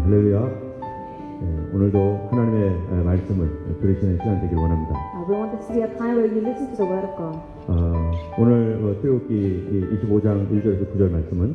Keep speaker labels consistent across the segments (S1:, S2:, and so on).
S1: 할렐루야. 오늘도 하나님의 말씀을 들으시는 시간 되길 원합니다.
S2: We want this to be a time where you listen to the word of God.
S1: 오늘 출애굽기 25장 1절에서 9절 말씀은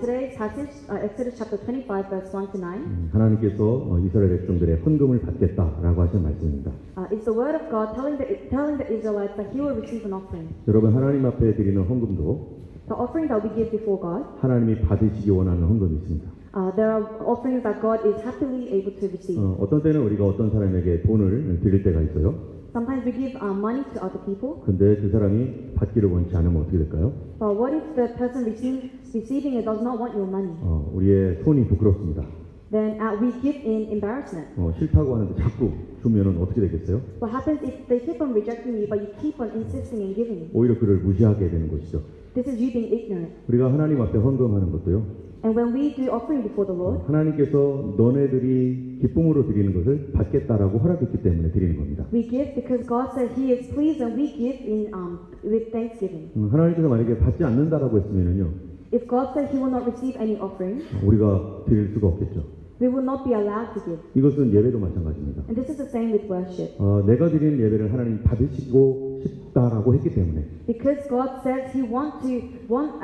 S2: Today's passage, Exodus chapter 25, verse 1 to 9,
S1: 하나님께서 이스라엘 백성들의 헌금을 받겠다라고 하신 말씀입니다.
S2: is the word of God telling the Israelites that He will receive an offering.
S1: 여러분, 하나님 앞에 드리는 헌금도
S2: The offering that we give before God,
S1: 하나님이 받으시기 원하는 헌금이 있습니다.
S2: there are offerings that God is happily able to receive.
S1: 어떤 때는 우리가 어떤 사람에게 돈을 드릴 때가 있어요.
S2: Sometimes we give money to other people,
S1: 근데 그 사람이 받기를 원치 않으면 어떻게 될까요?
S2: but what if the person receiving it does not want your money?
S1: 우리의 손이 부끄럽습니다.
S2: Then we give in embarrassment.
S1: 싫다고 하는데 자꾸 주면은 어떻게 되겠어요?
S2: What happens if they keep on rejecting you, but you keep on insisting and giving?
S1: 오히려 그를 무시하게 되는 것이죠.
S2: This is you being ignorant.
S1: 우리가 하나님 앞에 헌금하는 것도요.
S2: And when we do offering before the Lord,
S1: 하나님께서 너네들이 기쁨으로 드리는 것을 받겠다라고 허락했기 때문에 드리는 겁니다.
S2: we give because God said He is pleased, and we give in with thanksgiving.
S1: 하나님께서 만약에 받지 않는다라고 했으면은요,
S2: If God said He will not receive any offering,
S1: 우리가 드릴 수가 없겠죠.
S2: we will not be allowed to give.
S1: 이것은 예배도 마찬가지입니다.
S2: And this is the same with worship.
S1: 내가 드리는 예배를 하나님 받으시고 싶다라고 했기 때문에,
S2: Because God says He want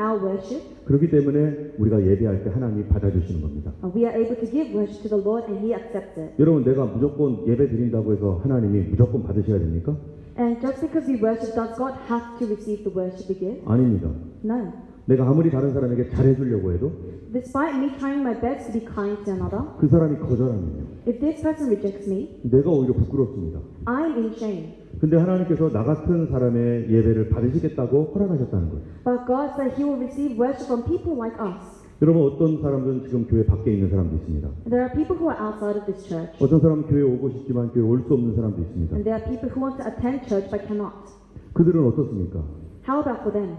S2: our worship,
S1: 그렇기 때문에 우리가 예배할 때 하나님이 받아주시는 겁니다.
S2: we are able to give worship to the Lord, and He accepts it.
S1: 여러분, 내가 무조건 예배 드린다고 해서 하나님이 무조건 받으셔야 됩니까?
S2: And just because we worship, does God have to receive the worship we give?
S1: 아닙니다.
S2: No.
S1: 내가 아무리 다른 사람에게 잘해주려고 해도
S2: Despite me trying my best to be kind to another,
S1: 그 사람이 거절하면요,
S2: if this person rejects me,
S1: 내가 오히려 부끄럽습니다.
S2: I'm in shame.
S1: 근데 하나님께서 나 같은 사람의 예배를 받으시겠다고 허락하셨다는 거예요.
S2: But God said He will receive worship from people like us.
S1: 여러분, 어떤 사람들은 지금 교회 밖에 있는 사람도 있습니다.
S2: There are people who are outside of this church,
S1: 어떤 사람은 교회에 오고 싶지만 교회에 올 수 없는 사람도 있습니다.
S2: and there are people who want to attend church but cannot.
S1: 그들은 어떻습니까?
S2: How about for them?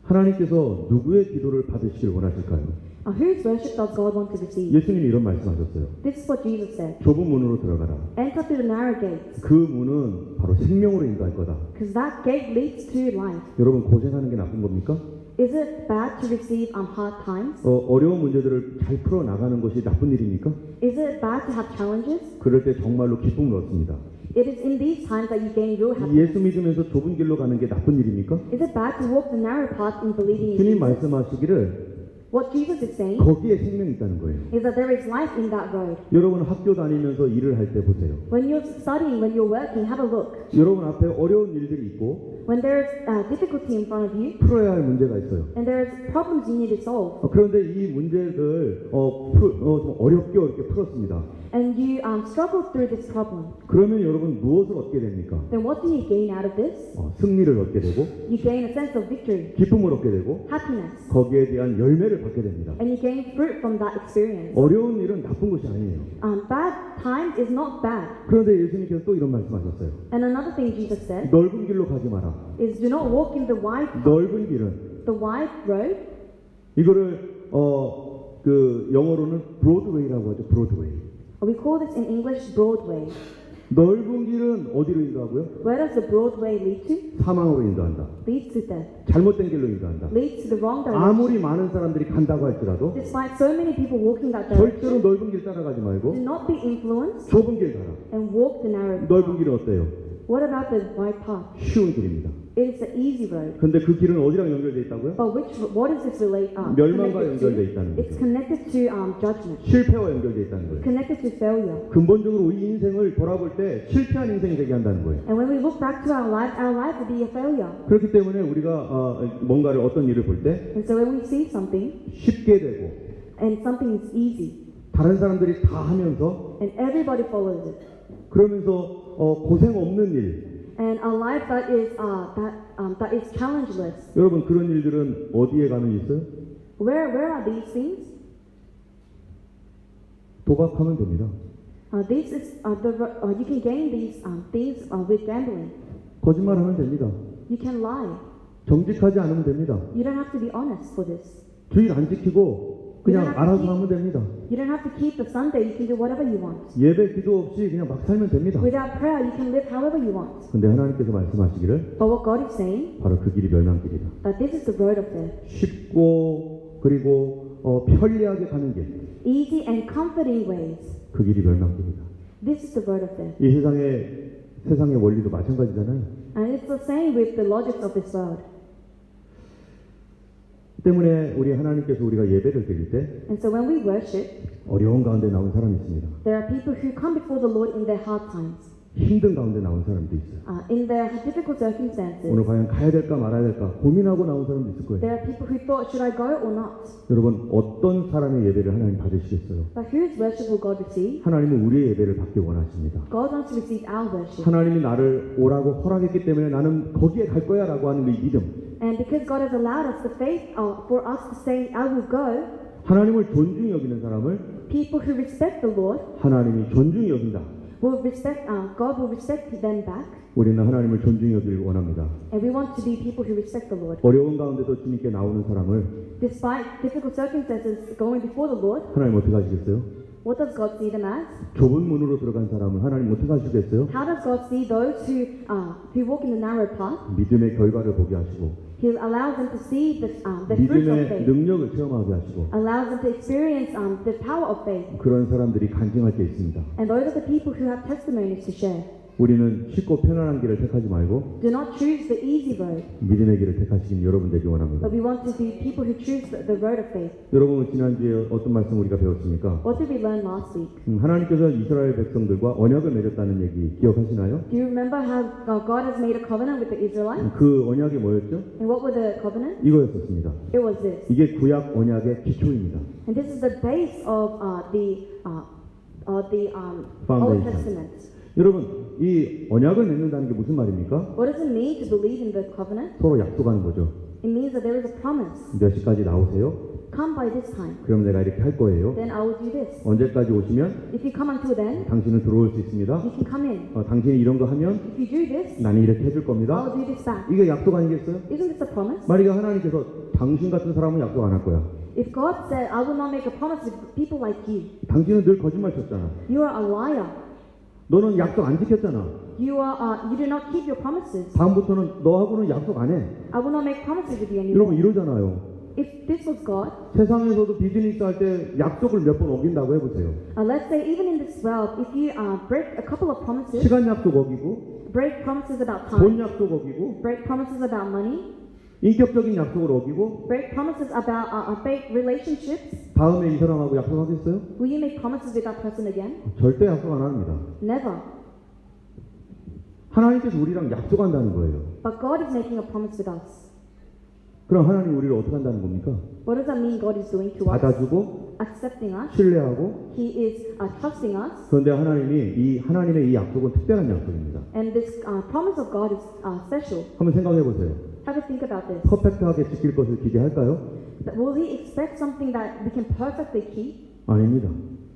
S1: 하나님께서 누구의 기도를 받으시길 원하실까요?
S2: Whose worship does God want to receive?
S1: 예수님이 이런 말씀하셨어요.
S2: This is what Jesus said.
S1: 좁은 문으로 들어가라.
S2: Enter through the narrow gates,
S1: 그 문은 바로 생명으로 인도할 거다.
S2: because that gate leads to life.
S1: 여러분, 고생하는 게 나쁜 겁니까?
S2: Is it bad to receive hard times?
S1: 어려운 문제들을 잘 풀어 나가는 것이 나쁜 일입니까?
S2: Is it bad to have challenges?
S1: 그럴 때 정말로 기쁨을 얻습니다.
S2: It is in these times that you gain real happiness.
S1: 예수 믿으면서 좁은 길로 가는 게 나쁜 일입니까?
S2: Is it bad to walk the narrow path in believing in
S1: 주님
S2: Jesus?
S1: 말씀하시기를
S2: What Jesus is saying
S1: 거기에 생명이 있다는 거예요.
S2: is that there is life in that road.
S1: 여러분, 학교 다니면서 일을 할 때 보세요.
S2: When you're studying, when you're working, have a look.
S1: 여러분 앞에 어려운 일들이 있고
S2: When there's difficulty in front of you,
S1: 풀어야 할 문제가 있어요.
S2: and there's problems you need to solve,
S1: 그런데 이 문제를 좀 어렵게 풀었습니다.
S2: and you struggle through this problem,
S1: 그러면 여러분 무엇을 얻게 됩니까?
S2: then what do you gain out of this?
S1: 승리를 얻게 되고
S2: You gain a sense of victory,
S1: 기쁨을 얻게 되고
S2: happiness,
S1: 거기에 대한 열매를 받게 됩니다.
S2: and you gain fruit from that experience.
S1: 어려운 일은 나쁜 것이 아니에요.
S2: Bad times is not bad.
S1: 그런데 예수님께서 또 이런 말씀하셨어요.
S2: And another thing Jesus said
S1: 넓은 길로 가지 마라.
S2: is do not walk in the wide
S1: 넓은 길은
S2: road.
S1: 이거를 그 영어로는 브로드웨이라고 하죠. 브로드웨이.
S2: We call this in English Broadway.
S1: 넓은 길은 어디로 인도하고요?
S2: Where does the Broadway lead to?
S1: 사망으로 인도한다.
S2: Leads to death.
S1: 잘못된 길로 인도한다.
S2: Leads to the wrong direction.
S1: 아무리 많은 사람들이 간다고 할지라도
S2: Despite so many people walking that
S1: 절대로
S2: direction,
S1: 넓은 길 따라가지
S2: do
S1: 말고
S2: not be influenced
S1: 좁은 길 가라.
S2: and walk the narrow
S1: 넓은
S2: path.
S1: 길은 어때요?
S2: What about the wide path?
S1: 쉬운 길입니다.
S2: It is the easy road.
S1: 근데 그 길은 어디랑 연결되어 있다고요?
S2: But what is this
S1: 멸망과
S2: connected
S1: 연결되어
S2: to?
S1: 있다는
S2: It's
S1: 거죠.
S2: connected to judgment.
S1: 실패와 연결되어 있다는 거예요.
S2: Connected to failure.
S1: 근본적으로 우리 인생을 돌아볼 때 실패한 인생이 되게 한다는 거예요.
S2: And when we look back to our life will be a failure.
S1: 그렇기 때문에 우리가 뭔가를 어떤 일을 볼 때
S2: And so when we see something
S1: 쉽게 되고
S2: and something is easy
S1: 다른 사람들이 다 하면서
S2: and everybody follows it,
S1: 그러면서 고생 없는 일,
S2: and a life that is challengeless,
S1: 여러분 그런 일들은 어디에 가면 있어요?
S2: where are these things?
S1: 도박하면 됩니다.
S2: This is you can gain these things with gambling.
S1: 거짓말하면 됩니다.
S2: You can lie.
S1: 정직하지 않으면 됩니다.
S2: You don't have to be honest for this.
S1: 주일 안 지키고 그냥 알아서 하면 됩니다.
S2: You don't have to keep the Sunday. You can do whatever you want.
S1: 예배 기도 없이 그냥 막 살면 됩니다.
S2: Without prayer, you can live however you want.
S1: 근데 하나님께서 말씀하시기를
S2: But what God is saying,
S1: 바로 그 길이 멸망길이다.
S2: that this is the road of death.
S1: 쉽고 그리고 편리하게 가는 길,
S2: easy and comforting ways.
S1: 그 길이 멸망길이다.
S2: This is the word of death.
S1: 이 세상의 원리도 마찬가지잖아요.
S2: And it's the same with the logics of this world.
S1: 때문에 우리 하나님께서 우리가 예배를 드릴 때
S2: And so when we worship,
S1: 어려운 가운데 나온 사람이 있습니다.
S2: there are people who come before the Lord in their hard times,
S1: 힘든 가운데 나온 사람도 있어요.
S2: in their difficult circumstances.
S1: 오늘 과연 가야 될까 말아야 될까 고민하고 나온 사람도 있을 거예요.
S2: There are people who thought, should I go or not?
S1: 여러분 어떤 사람의 예배를 하나님 받으시겠어요?
S2: But whose worship will God receive?
S1: 하나님은 우리의 예배를 받기 원하십니다.
S2: God wants to receive our worship.
S1: 하나님이 나를 오라고 허락했기 때문에 나는 거기에 갈 거야 라고 하는 이 믿음,
S2: And because God has allowed us the faith for us to say, I will go,
S1: 하나님을 존중히 여기는 사람을
S2: people who respect the Lord
S1: 하나님이 존중히 여긴다.
S2: will respect, God will respect them back.
S1: 우리는 하나님을 존중히 여기길 원합니다.
S2: And we want to be people who respect the Lord.
S1: 어려운 가운데도 주님께 나오는 사람을
S2: Despite difficult circumstances going before the Lord,
S1: 하나님 어떻게 하시겠어요?
S2: what does God see them as?
S1: 좁은 문으로 들어간 사람을 하나님 어떻게 하시겠어요?
S2: How does God see those who walk in the narrow path?
S1: 믿음의 결과를 보게 하시고
S2: He allows them to see the fruit of
S1: 믿음의
S2: faith,
S1: 능력을 체험하게 하시고
S2: allows them to experience the power of faith.
S1: 그런 사람들이 간증할 게 있습니다.
S2: And those are the people who have testimonies to share.
S1: 우리는 쉽고 편안한 길을 택하지 말고
S2: Do not choose the easy road,
S1: 믿음의 길을 택하시긴 여러분 되기 원합니다.
S2: but we want to be people who choose the road of faith.
S1: 여러분 지난주에 어떤 말씀 우리가 배웠습니까?
S2: What did we learn last week?
S1: 하나님께서 이스라엘 백성들과 언약을 맺었다는 얘기 기억하시나요?
S2: Do you remember how God has made a covenant with the Israelites?
S1: 그 언약이 뭐였죠?
S2: And what were the covenants?
S1: 이거였었습니다.
S2: It was this.
S1: 이게 구약 언약의 기초입니다.
S2: And this is the base of the Old
S1: Foundation.
S2: Testament.
S1: 여러분 이 언약을 맺는다는 게 무슨 말입니까?
S2: What does it mean to believe in the covenant?
S1: 서로 약속하는 거죠.
S2: It means that there is a promise.
S1: 몇 시까지 나오세요?
S2: Come by this time,
S1: 그럼 내가 이렇게 할 거예요.
S2: then I will do this.
S1: 언제까지 오시면
S2: If you come until then,
S1: 당신은 들어올 수 있습니다.
S2: you can come in.
S1: 당신이 이런 거 하면
S2: If you do this,
S1: 나는 이렇게 해줄
S2: I
S1: 겁니다.
S2: will do this back.
S1: 이게 약속 아니겠어요?
S2: Isn't this a promise?
S1: 만약에 하나님께서 당신 같은 사람은 약속 안 할 거야.
S2: If God said, I will not make a promise with people like you,
S1: 당신은 늘 거짓말 쳤잖아.
S2: you are a liar.
S1: 너는 약속 안 지켰잖아.
S2: You do not keep your promises.
S1: 다음부터는 너하고는 약속 안 해.
S2: I will not make promises with you
S1: 여러분
S2: anymore.
S1: 이러잖아요.
S2: If this was God,
S1: 세상에서도 비즈니스 할 때 약속을 몇 번 어긴다고 해보세요.
S2: let's say even in this world, if you break a couple of promises,
S1: 시간 약속 어기고,
S2: break promises about
S1: 돈
S2: time,
S1: 약속 어기고,
S2: break promises about money,
S1: 인격적인 약속을 어기고,
S2: break promises about fake relationships,
S1: 다음에 이 사람하고 약속하겠어요?
S2: will you make promises with that person again?
S1: 절대 약속 안 합니다.
S2: Never.
S1: 하나님께서 우리랑 약속한다는 거예요.
S2: But God is making a promise with us.
S1: 그럼 하나님 우리를 어떻게 한다는 겁니까?
S2: What does that mean God is doing to us?
S1: 받아주고,
S2: Accepting us.
S1: 신뢰하고,
S2: He is trusting us.
S1: 그런데 하나님의 이 약속은 특별한 약속입니다.
S2: And this promise of God is special.
S1: 한번 생각해 보세요.
S2: Have a think about this.
S1: 퍼펙트하게 지킬 것을 기대할까요?
S2: Will He expect something that we can perfectly keep?
S1: 아닙니다.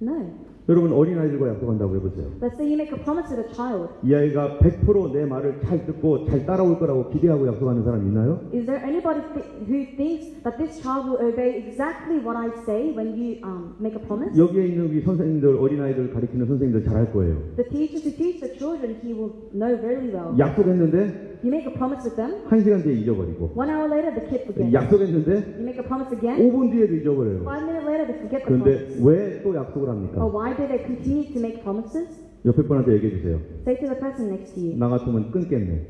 S2: No.
S1: 여러분 어린아이들과 약속한다고 해보세요.
S2: Let's say you make a promise with a child.
S1: 이 아이가 100% 내 말을 잘 듣고 잘 따라올 거라고 기대하고 약속하는 사람 있나요?
S2: Is there anybody who thinks that this child will obey exactly what I say when you make a promise?
S1: 여기에 있는 우리 선생님들, 어린아이들 가르치는 선생님들 잘 할 거예요.
S2: The teachers who teach the children, he will know very well.
S1: 약속했는데
S2: You make a promise with them.
S1: 1시간 뒤에 잊어버리고
S2: 1 hour later, the kid forgets.
S1: 약속했는데
S2: You make a promise again.
S1: 5분 뒤에도 잊어버려요.
S2: 5 minutes later, they forget the
S1: 그런데
S2: promise.
S1: 왜 또 약속을 합니까?
S2: Or why do they continue to make promises?
S1: 옆에 분한테 얘기해 주세요.
S2: Say to the person next to you,
S1: 나 같으면 끊겠네.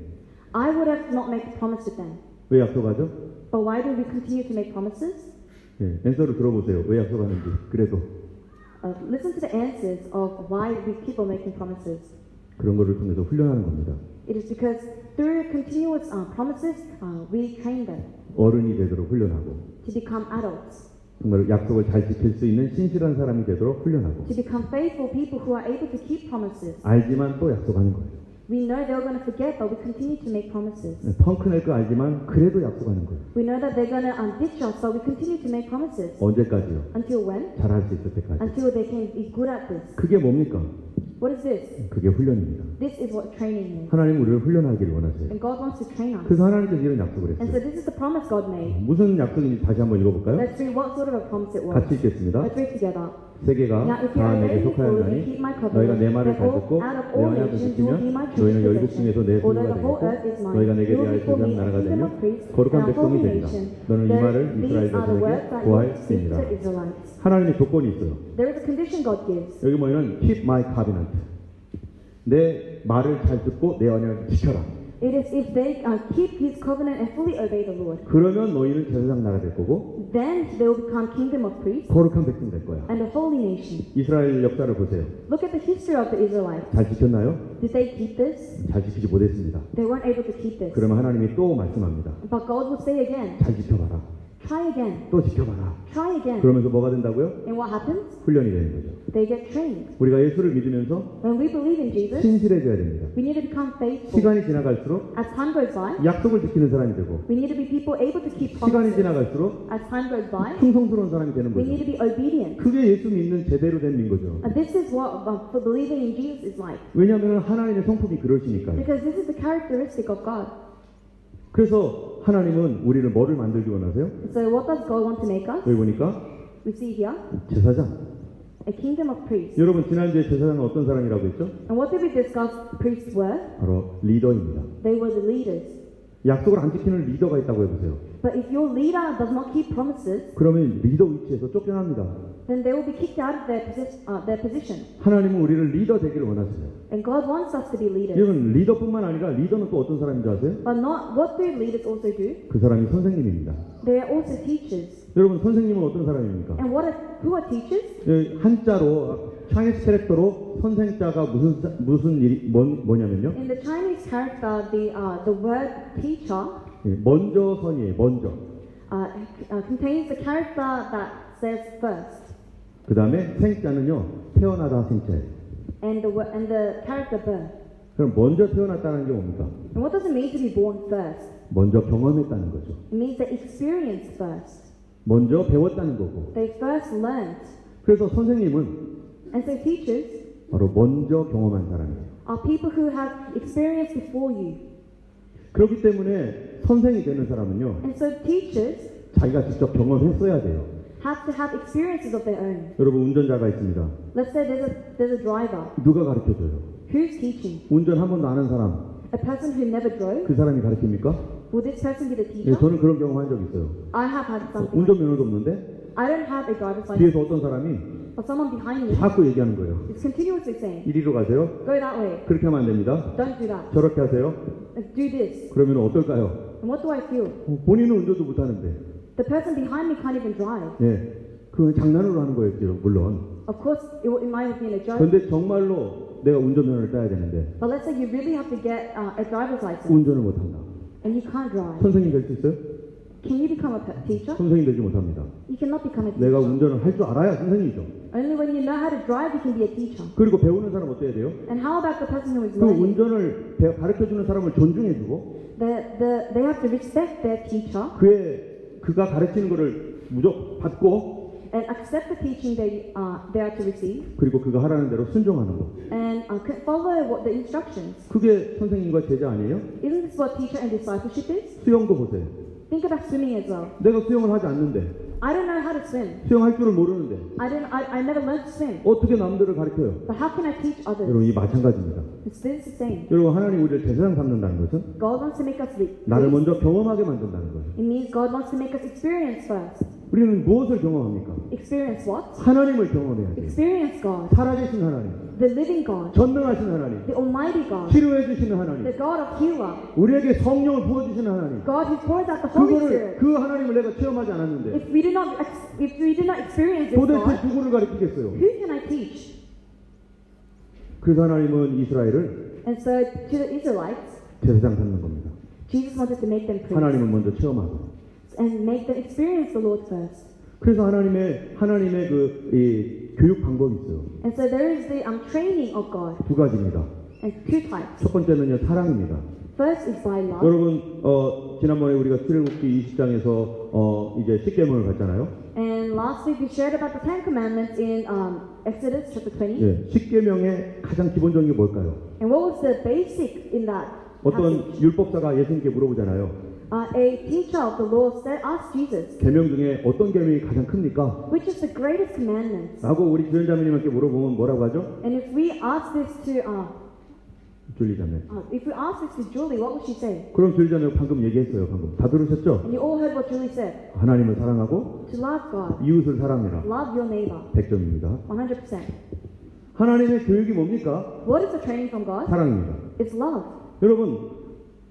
S2: I would have not made a promise with them.
S1: 왜 약속하죠?
S2: But why do we continue to make promises?
S1: 네, 앤서를 들어보세요. 왜 약속하는지. 그래도
S2: Listen to the answers of why we keep on making promises.
S1: 그런 거를 통해서 훈련하는 겁니다.
S2: It is because through continuous promises, we train them
S1: 어른이 되도록 훈련하고
S2: to become adults,
S1: 정말 약속을 잘 지킬 수 있는 신실한 사람이 되도록 훈련하고
S2: to become faithful people who are able to keep promises.
S1: 알지만 또 약속하는 거예요.
S2: We know they're going to forget, but we continue to make promises.
S1: 펑크 낼 거 알지만 그래도 약속하는 거예요.
S2: We know that they're going to ditch us, but we continue to make promises.
S1: 언제까지요?
S2: Until when?
S1: 잘할 수 있을 때까지.
S2: Until they can be good at this.
S1: 그게 뭡니까?
S2: What is this?
S1: 그게 훈련입니다.
S2: This is what training is.
S1: 하나님 우리를 훈련하기를 원하세요.
S2: And God wants to train us.
S1: 그래서 하나님께서 이런 약속을
S2: And
S1: 했어요.
S2: so this is the promise God made.
S1: 무슨 약속인지 다시 한번 읽어볼까요?
S2: Let's read what sort of a promise it was.
S1: 같이 읽겠습니다.
S2: Let's read together.
S1: 세계가
S2: Now, if you
S1: 다
S2: are
S1: 내게
S2: faithful,
S1: 속하였나니
S2: you keep my
S1: 너희가
S2: covenant.
S1: 내 말을 잘
S2: Therefore,
S1: 듣고
S2: out of
S1: 내
S2: all
S1: 언약을
S2: nations you will be
S1: 지키면
S2: my
S1: 너희는
S2: chosen
S1: 열국
S2: possession.
S1: 중에서 내
S2: Although
S1: 소유가
S2: the whole earth
S1: 되고
S2: is mine,
S1: 너희가 내게
S2: you will
S1: 대하여
S2: be for
S1: 제사장
S2: me a
S1: 나라가
S2: kingdom
S1: 되며
S2: of priests
S1: 거룩한
S2: and a
S1: 백성이
S2: holy
S1: 되리라.
S2: nation.
S1: 너는 이 말을
S2: These
S1: 이스라엘
S2: are the words
S1: 자손에게
S2: that you
S1: 고할
S2: will speak
S1: 때니라.
S2: to the Israelites.
S1: 하나님의 조건이 있어요.
S2: There is a condition God gives.
S1: 여기 뭐냐면 keep my covenant. 내 말을 잘 듣고 내 언약을 지켜라.
S2: It is if they keep His covenant and fully obey the Lord.
S1: 그러면 너희는 제사장 나라 될 거고
S2: Then they will become kingdom of priests
S1: 거룩한 백성 될 거야.
S2: and a holy nation.
S1: 이스라엘 역사를 보세요.
S2: Look at the history of the Israelites.
S1: 잘 지켰나요?
S2: Did they keep this?
S1: 잘 지키지 못했습니다.
S2: They weren't able to keep this.
S1: 그러면 하나님이 또 말씀합니다.
S2: But God will say again,
S1: 잘 지켜봐라.
S2: try again,
S1: 또 지켜봐라.
S2: try again.
S1: 그러면서 뭐가 된다고요?
S2: And what happens?
S1: 훈련이 되는 거죠.
S2: They get trained.
S1: 우리가 예수를 믿으면서
S2: When we believe in Jesus,
S1: 신실해져야 됩니다.
S2: we need to become faithful.
S1: 시간이 지나갈수록
S2: As time goes by,
S1: 약속을 지키는 사람이 되고
S2: we need to be people able to keep
S1: 시간이
S2: promises.
S1: 지나갈수록
S2: As time goes by,
S1: 충성스러운 사람이 되는
S2: we
S1: 거죠.
S2: need to be obedient.
S1: 그게 예수 믿는 제대로 된 민거죠.
S2: And this is what for believing in Jesus is like.
S1: 왜냐하면 하나님의 성품이 그러시니까요.
S2: Because this is the characteristic of God.
S1: 그래서 하나님은 우리를 뭐를 만들기 원하세요?
S2: So what does God want to make us?
S1: 여기 보니까
S2: We see here
S1: 제사장.
S2: a kingdom of priests.
S1: 여러분 지난주에 제사장은 어떤 사람이라고 했죠?
S2: And what did we discuss priests were?
S1: 바로 리더입니다.
S2: They were the leaders.
S1: 약속을 안 지키는 리더가 있다고 해보세요.
S2: But if your leader does not keep promises,
S1: 그러면 리더 위치에서 쫓겨납니다.
S2: then they will be kicked out of their position.
S1: 하나님은 우리를 리더 되기를 원하세요.
S2: And God wants us to be leaders.
S1: 여러분 리더뿐만 아니라 리더는 또 어떤 사람인 줄 아세요?
S2: But not what do leaders also do?
S1: 그 사람이 선생님입니다.
S2: They are also teachers.
S1: 여러분 선생님은 어떤 사람입니까?
S2: And who are teachers?
S1: 한자로 차이니스 캐릭터로 선생자가 무슨 일이 뭐냐면요.
S2: In the Chinese character, the word teacher
S1: 먼저 선이에요. 먼저.
S2: contains the character that says first,
S1: 그 다음에 생자는요. 태어나다 생자예요.
S2: and the character birth.
S1: 그럼 먼저 태어났다는 게 뭡니까?
S2: And what does it mean to be born first?
S1: 먼저 경험했다는 거죠.
S2: It means they experienced first.
S1: 먼저 배웠다는 거고.
S2: They first learned.
S1: 그래서 선생님은
S2: And so teachers
S1: 바로 먼저 경험한 사람이에요.
S2: are people who have experienced before you.
S1: 그렇기 때문에 선생이 되는 사람은요.
S2: And so teachers
S1: 자기가 직접 경험했어야 돼요.
S2: have to have experiences of their own.
S1: 여러분 운전자가 있습니다.
S2: Let's say there's a driver.
S1: 누가 가르쳐줘요?
S2: Who's teaching?
S1: 운전 한 번도 안 한 사람.
S2: A person who never drove?
S1: 그 사람이 가르칩니까?
S2: Will this person be the
S1: 예,
S2: teacher?
S1: 저는 그런 경험 한 적 있어요.
S2: I have had something.
S1: 운전면허도 없는데
S2: I don't have a driver's license,
S1: 뒤에서 어떤 사람이
S2: but someone behind me
S1: 자꾸 얘기하는 거예요.
S2: is continuously saying,
S1: 이리로 가세요.
S2: go that way,
S1: 그렇게 하면 안 됩니다.
S2: don't do that,
S1: 저렇게 하세요.
S2: do this.
S1: 그러면 어떨까요?
S2: And what do I feel?
S1: 본인은 운전도 못하는데.
S2: The person behind me can't even drive.
S1: 예, 그 장난으로 하는 거였죠, 물론.
S2: Of course, it might have been a joke,
S1: 그런데 정말로 내가 운전면허를 따야 되는데
S2: but let's say you really have to get a driver's license
S1: 운전을 못한다.
S2: and you can't drive.
S1: 선생님 될 수 있어요?
S2: Can you become a teacher?
S1: 선생님 되지 못합니다.
S2: You cannot become a
S1: 내가
S2: teacher.
S1: 운전을 할 줄 알아야 선생님이죠.
S2: Only when you know how to drive, you can be a teacher.
S1: 그리고 배우는 사람 어때야 돼요?
S2: And how about the person who is
S1: 그
S2: learning?
S1: 운전을 가르쳐주는 사람을 존중해주고
S2: They have to respect their teacher
S1: 그가 가르치는 것을 무조건 받고
S2: and accept the teaching they are to receive
S1: 그리고 그가 하라는 대로 순종하는 거.
S2: and follow what the instructions.
S1: 그게 선생님과 제자 아니에요?
S2: Isn't this what teacher and discipleship is?
S1: 수영도 보세요.
S2: Think about swimming as well.
S1: 내가 수영을 하지 않는데
S2: I don't know how to swim.
S1: 수영할 줄을 모르는데
S2: I never learned to swim.
S1: 어떻게 남들을 가르쳐요?
S2: But how can I teach others?
S1: 여러분 이 마찬가지입니다.
S2: It's still the same.
S1: 여러분 하나님 우리를 제사장 삼는다는 것은
S2: God wants to make us
S1: 나를
S2: lead.
S1: 먼저 경험하게 만든다는 거예요.
S2: It means God wants to make us experience first.
S1: 우리는 무엇을 경험합니까?
S2: Experience what?
S1: 하나님을 경험해야 돼요.
S2: Experience God,
S1: 살아계신 하나님,
S2: the living God,
S1: 전능하신 하나님,
S2: the Almighty God,
S1: 치료해 주시는
S2: the
S1: 하나님,
S2: God of healer,
S1: 우리에게 성령을 부어 주시는 하나님.
S2: God who pours out the Holy
S1: 그거를
S2: Spirit.
S1: 그 하나님을 내가 체험하지 않았는데
S2: If we do not experience this
S1: 도대체
S2: God,
S1: 누구를 가르치겠어요?
S2: who can I teach?
S1: 그래서 하나님은 이스라엘을
S2: And so to the Israelites,
S1: 제사장 삼는 겁니다.
S2: Jesus wanted to make them priests
S1: 하나님은 먼저 체험하고.
S2: and make them experience the Lord first.
S1: 그래서 하나님의 이 교육 방법이 있어요.
S2: And so there is the training of God,
S1: 두 가지입니다.
S2: and two types.
S1: 첫 번째는요 사랑입니다.
S2: First is by love.
S1: 여러분 지난번에 우리가 출애굽기 20장에서 이제 10계명을 봤잖아요.
S2: And last week we shared about the Ten Commandments in Exodus chapter 20.
S1: 예, 10계명의 가장 기본적인 게 뭘까요?
S2: And what was the basic in that?
S1: 어떤
S2: passage?
S1: 율법사가 예수님께 물어보잖아요.
S2: A teacher of the law said, asked Jesus,
S1: 계명 중에 어떤 계명이 가장 큽니까?
S2: which is the greatest commandment?
S1: 라고 우리 주연자매님께 물어보면 뭐라고 하죠?
S2: And if we ask this to
S1: 줄리자매.
S2: if we ask this to Julie, what would she say?
S1: 그럼 줄리자매 방금 얘기했어요. 방금 다 들으셨죠?
S2: And you all heard what Julie said.
S1: 하나님을 사랑하고
S2: To love God,
S1: 이웃을 사랑해라.
S2: love your neighbor,
S1: 100점입니다.
S2: 100%.
S1: 하나님의 교육이 뭡니까?
S2: What is the training from God?
S1: 사랑입니다.
S2: It's love.
S1: 여러분,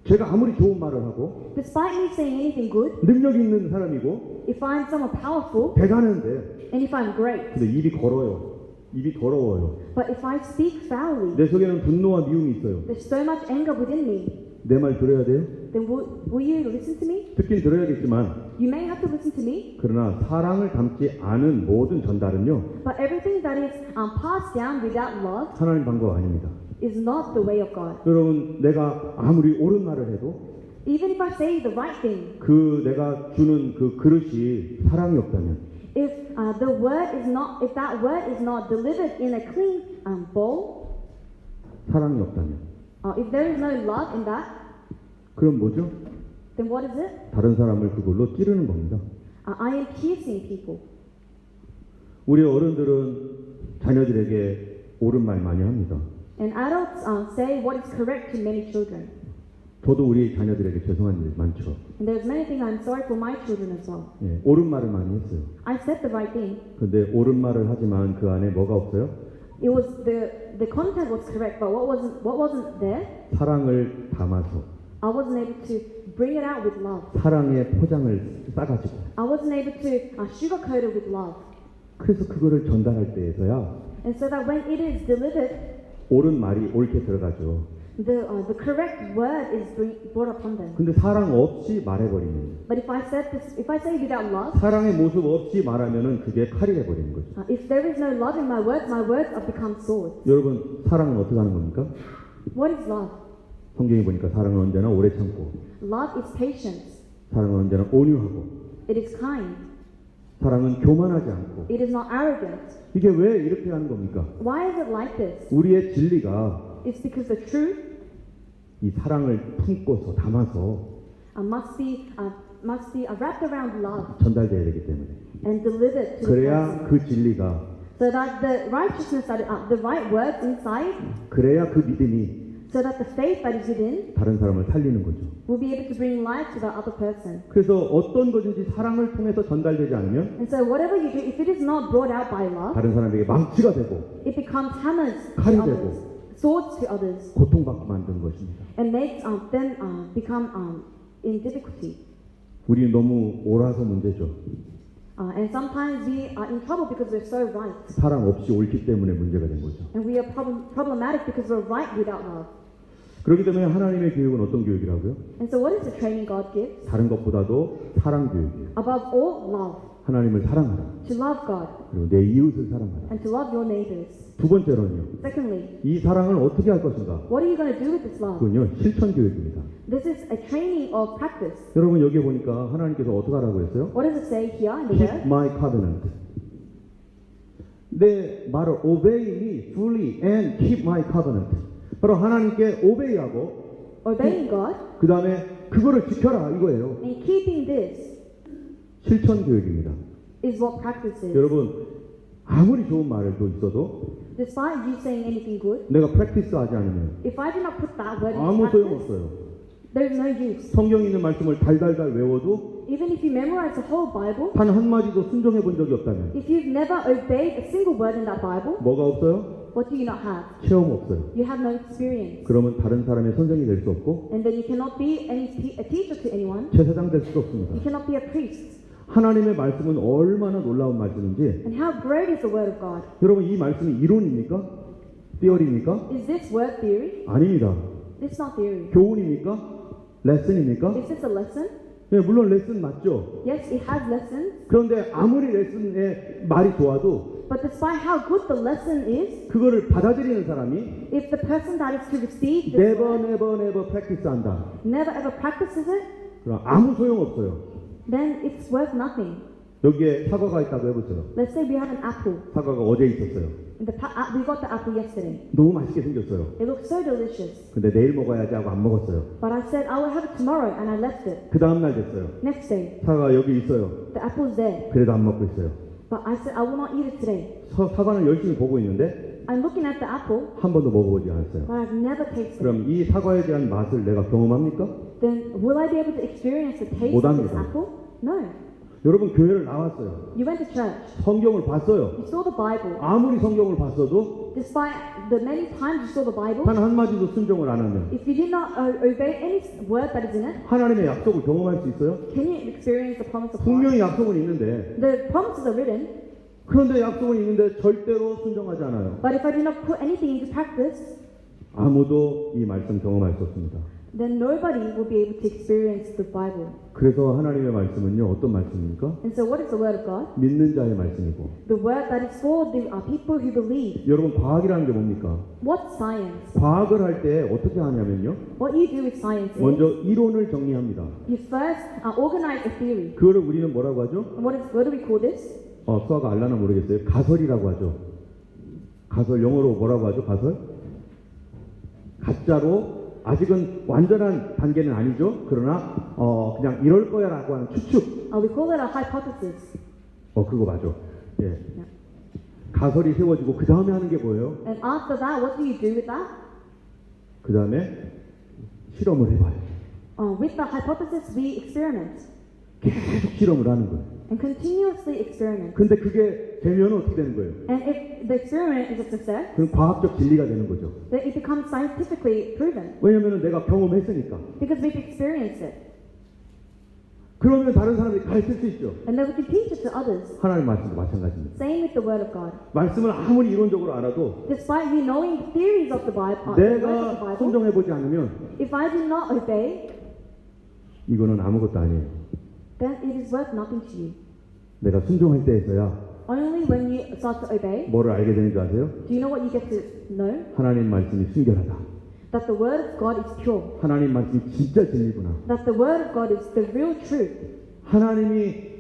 S1: 제가 아무리 좋은 말을 하고
S2: Despite me saying anything good,
S1: 능력 있는 사람이고
S2: if I'm someone powerful
S1: 대단한데
S2: and if I'm great,
S1: 근데 입이 걸어요. 입이 더러워요.
S2: but if I speak foully,
S1: 내 속에는 분노와 미움이 있어요.
S2: there's so much anger within me,
S1: 내 말 들어야 돼요?
S2: then will you listen to me?
S1: 듣긴 들어야겠지만
S2: You may have to listen to me,
S1: 그러나 사랑을 담지 않은 모든 전달은요
S2: but everything that is passed down without love
S1: 하나님 방법 아닙니다.
S2: is not the way of God.
S1: 여러분 내가 아무리 옳은 말을 해도
S2: Even if I say the right thing,
S1: 그 내가 주는 그 그릇이 사랑이 없다면
S2: if if that word is not delivered in a clean bowl,
S1: 사랑이 없다면
S2: if there is no love in that,
S1: 그럼 뭐죠?
S2: then what is it?
S1: 다른 사람을 그걸로 찌르는 겁니다.
S2: I am piercing people.
S1: 우리 어른들은 자녀들에게 옳은 말 많이 합니다.
S2: And adults say what is correct to many children.
S1: 저도 우리 자녀들에게 죄송한 일 많죠.
S2: And there's many things I'm sorry for my children as well.
S1: 예, 옳은 말을 많이 했어요.
S2: I said the right thing.
S1: 근데 옳은 말을 하지만 그 안에 뭐가 없어요?
S2: It was the content was correct, but what wasn't there?
S1: 사랑을 담아서
S2: I wasn't able to bring it out with love.
S1: 사랑의 포장을 싸가지고
S2: I wasn't able to sugarcoat it with love.
S1: 그래서 그거를 전달할 때에서야
S2: And so that when it is delivered,
S1: 옳은 말이 옳게 들어가죠.
S2: the correct word is brought upon them.
S1: 근데 사랑 없이 말해버리면
S2: But if I say without love,
S1: 사랑의 모습 없이 말하면은 그게 칼이 돼버리는 거죠.
S2: if there is no love in my words have become swords.
S1: 여러분 사랑은 어떻게 하는 겁니까?
S2: What is love?
S1: 성경에 보니까 사랑은 언제나 오래 참고
S2: Love is patience.
S1: 사랑은 언제나 온유하고
S2: It is kind.
S1: 사랑은 교만하지 않고
S2: It is not arrogant.
S1: 이게 왜 이렇게 하는 겁니까?
S2: Why is it like this?
S1: 우리의 진리가
S2: It's because the truth
S1: 이 사랑을 품고서 담아서
S2: must be wrapped around love
S1: 전달돼야 되기 때문에
S2: and delivered to the
S1: 그래야
S2: person,
S1: 그 진리가
S2: so that the righteousness that the right words inside,
S1: 그래야 그 믿음이
S2: so that the faith that is within
S1: 다른 사람을 살리는 거죠.
S2: will be able to bring life to the other person.
S1: 그래서 어떤 것인지 사랑을 통해서 전달되지 않으면
S2: And so whatever you do, if it is not brought out by love,
S1: 다른 사람에게 망치가 되고
S2: it becomes hammers to
S1: 칼이
S2: others,
S1: 되고
S2: swords to others,
S1: 고통받게 만드는 것입니다.
S2: and makes them become in difficulty.
S1: 우리 너무 옳아서 문제죠.
S2: And sometimes we are in trouble because we're so right,
S1: 사랑 없이 옳기 때문에 문제가 된 거죠.
S2: and we are problematic because we're right without love.
S1: 그렇기 때문에 하나님의 교육은 어떤 교육이라고요?
S2: And so what is the training God gives?
S1: 다른 것보다도 사랑 교육이에요.
S2: Above all, love.
S1: 하나님을 사랑하라.
S2: To love God
S1: 그리고 내 이웃을 사랑하라.
S2: and to love your neighbors.
S1: 두 번째로는요.
S2: Secondly,
S1: 이 사랑을 어떻게 할 것인가?
S2: what are you going to do with this love?
S1: 그건요. 실천 교육입니다.
S2: This is a training of practice.
S1: 여러분 여기 보니까 하나님께서 어떻게 하라고 했어요?
S2: What does it say here in the
S1: Keep
S2: word?
S1: my covenant. 내 말을 obey me fully and keep my covenant. 바로 하나님께 obey하고
S2: Obeying God
S1: 그 다음에 그거를 지켜라 이거예요.
S2: and keeping this
S1: 실천 교육입니다.
S2: is what practice is.
S1: 여러분 아무리 좋은 말을 또 있어도
S2: Despite you saying anything good,
S1: 내가 프랙티스 하지 않으면
S2: if I do not put that word
S1: 아무
S2: into
S1: 소용
S2: practice,
S1: 없어요.
S2: there is no use.
S1: 성경에 있는 말씀을 달달달 외워도
S2: Even if you memorize the whole Bible,
S1: 단 한마디도 순종해 본 적이 없다면
S2: if you've never obeyed a single word in that Bible,
S1: 뭐가 없어요?
S2: what do you not have?
S1: 체험 없어요.
S2: You have no experience.
S1: 그러면 다른 사람의 선생이 될 수 없고
S2: And then you cannot be a teacher to anyone.
S1: 제사장 될 수도 없습니다.
S2: You cannot be a priest.
S1: 하나님의 말씀은 얼마나 놀라운 말씀인지
S2: And how great is the word of God?
S1: 여러분 이 말씀이 이론입니까? 띠어리입니까?
S2: Is this word theory?
S1: 아닙니다.
S2: It's not theory.
S1: 교훈입니까? 레슨입니까?
S2: Is this a lesson?
S1: 네, 물론 레슨 맞죠.
S2: Yes, it has lessons.
S1: 그런데 아무리 레슨의 말이 좋아도
S2: But despite how good the lesson is,
S1: 그거를 받아들이는 사람이
S2: if the person that is to receive this
S1: never
S2: word
S1: practice 한다.
S2: never ever practices it,
S1: 그럼 아무 소용 없어요.
S2: then it's worth nothing.
S1: 여기에 사과가 있다고 해보세요.
S2: Let's say we have an apple.
S1: 사과가 어제 있었어요.
S2: We got the apple yesterday.
S1: 너무 맛있게 생겼어요.
S2: It looks so delicious.
S1: 근데 내일 먹어야지 하고 안 먹었어요.
S2: But I said I will have it tomorrow, and I left it.
S1: 그 다음날 됐어요.
S2: Next day,
S1: 사과가 여기 있어요.
S2: the apple's there.
S1: 그래도 안 먹고 있어요.
S2: But I said I will not eat it today.
S1: 사과는 열심히 보고 있는데
S2: I'm looking at the apple,
S1: 한 번도 먹어보지 않았어요.
S2: but I've never tasted it.
S1: 그럼 이 사과에 대한 맛을 내가 경험합니까?
S2: Then will I be able to experience the taste
S1: 못
S2: of this
S1: 합니다.
S2: apple? No.
S1: 여러분 교회를 나왔어요.
S2: You went to church.
S1: 성경을 봤어요.
S2: You saw the Bible.
S1: 아무리 성경을 봤어도
S2: Despite the many times you saw the Bible,
S1: 단 한마디도 순종을 안 하면
S2: if you did not obey any word that is in it,
S1: 하나님의 약속을 경험할 수 있어요?
S2: can you experience the promise of God?
S1: 분명히 약속은 있는데
S2: The promises are written,
S1: 그런데 약속은 있는데 절대로 순종하지 않아요.
S2: but if I do not put anything into practice,
S1: 아무도 이 말씀 경험할 수 없습니다.
S2: then nobody will be able to experience the Bible.
S1: 그래서 하나님의 말씀은요 어떤 말씀입니까?
S2: And so what is the word of God?
S1: 믿는 자의 말씀이고
S2: The word that is for the people who believe.
S1: 여러분 과학이라는 게 뭡니까?
S2: What's science?
S1: 과학을 할 때 어떻게 하냐면요
S2: What you do with science is,
S1: 먼저 이론을 정리합니다.
S2: you first organize a theory.
S1: 그거를 우리는 뭐라고 하죠?
S2: And what do we call this?
S1: 수아가 알라나 모르겠어요. 가설이라고 하죠. 가설 영어로 뭐라고 하죠? 가설? 가짜로 아직은 완전한 단계는 아니죠. 그러나 그냥 이럴 거야라고 하는 추측.
S2: We call it a hypothesis.
S1: 그거 맞아. 예. 가설이 세워지고 그 다음에 하는 게 뭐예요?
S2: And after that, what do you do with that?
S1: 그 다음에 실험을 해봐요.
S2: With the hypothesis, we experiment
S1: 계속 실험을 하는 거예요.
S2: and continuously experiment.
S1: 근데 그게 되면 어떻게 되는 거예요?
S2: And if the experiment is a success,
S1: 그럼 과학적 진리가 되는 거죠.
S2: then it becomes scientifically proven
S1: 왜냐면 내가 경험했으니까.
S2: because we've experienced it.
S1: 그러면 다른 사람들이 가르칠 수 있죠.
S2: And then we can teach it to others.
S1: 하나님 말씀도 마찬가지입니다.
S2: Same with the Word of God.
S1: 말씀을 아무리 이론적으로 알아도
S2: Despite you knowing theories of the Bible, the words of the
S1: 내가
S2: Bible,
S1: 순종해보지 않으면
S2: if I do not obey,
S1: 이거는 아무것도 아니에요.
S2: then it is worth nothing to you.
S1: 내가 순종할 때에서야
S2: Only when you start to obey,
S1: 뭐를 알게 되는 줄 아세요?
S2: do you know what you get to know?
S1: 하나님 말씀이 순결하다.
S2: That the Word of God is pure.
S1: 하나님 말씀이 진짜 진리구나.
S2: That the Word of God is the real truth.
S1: 하나님이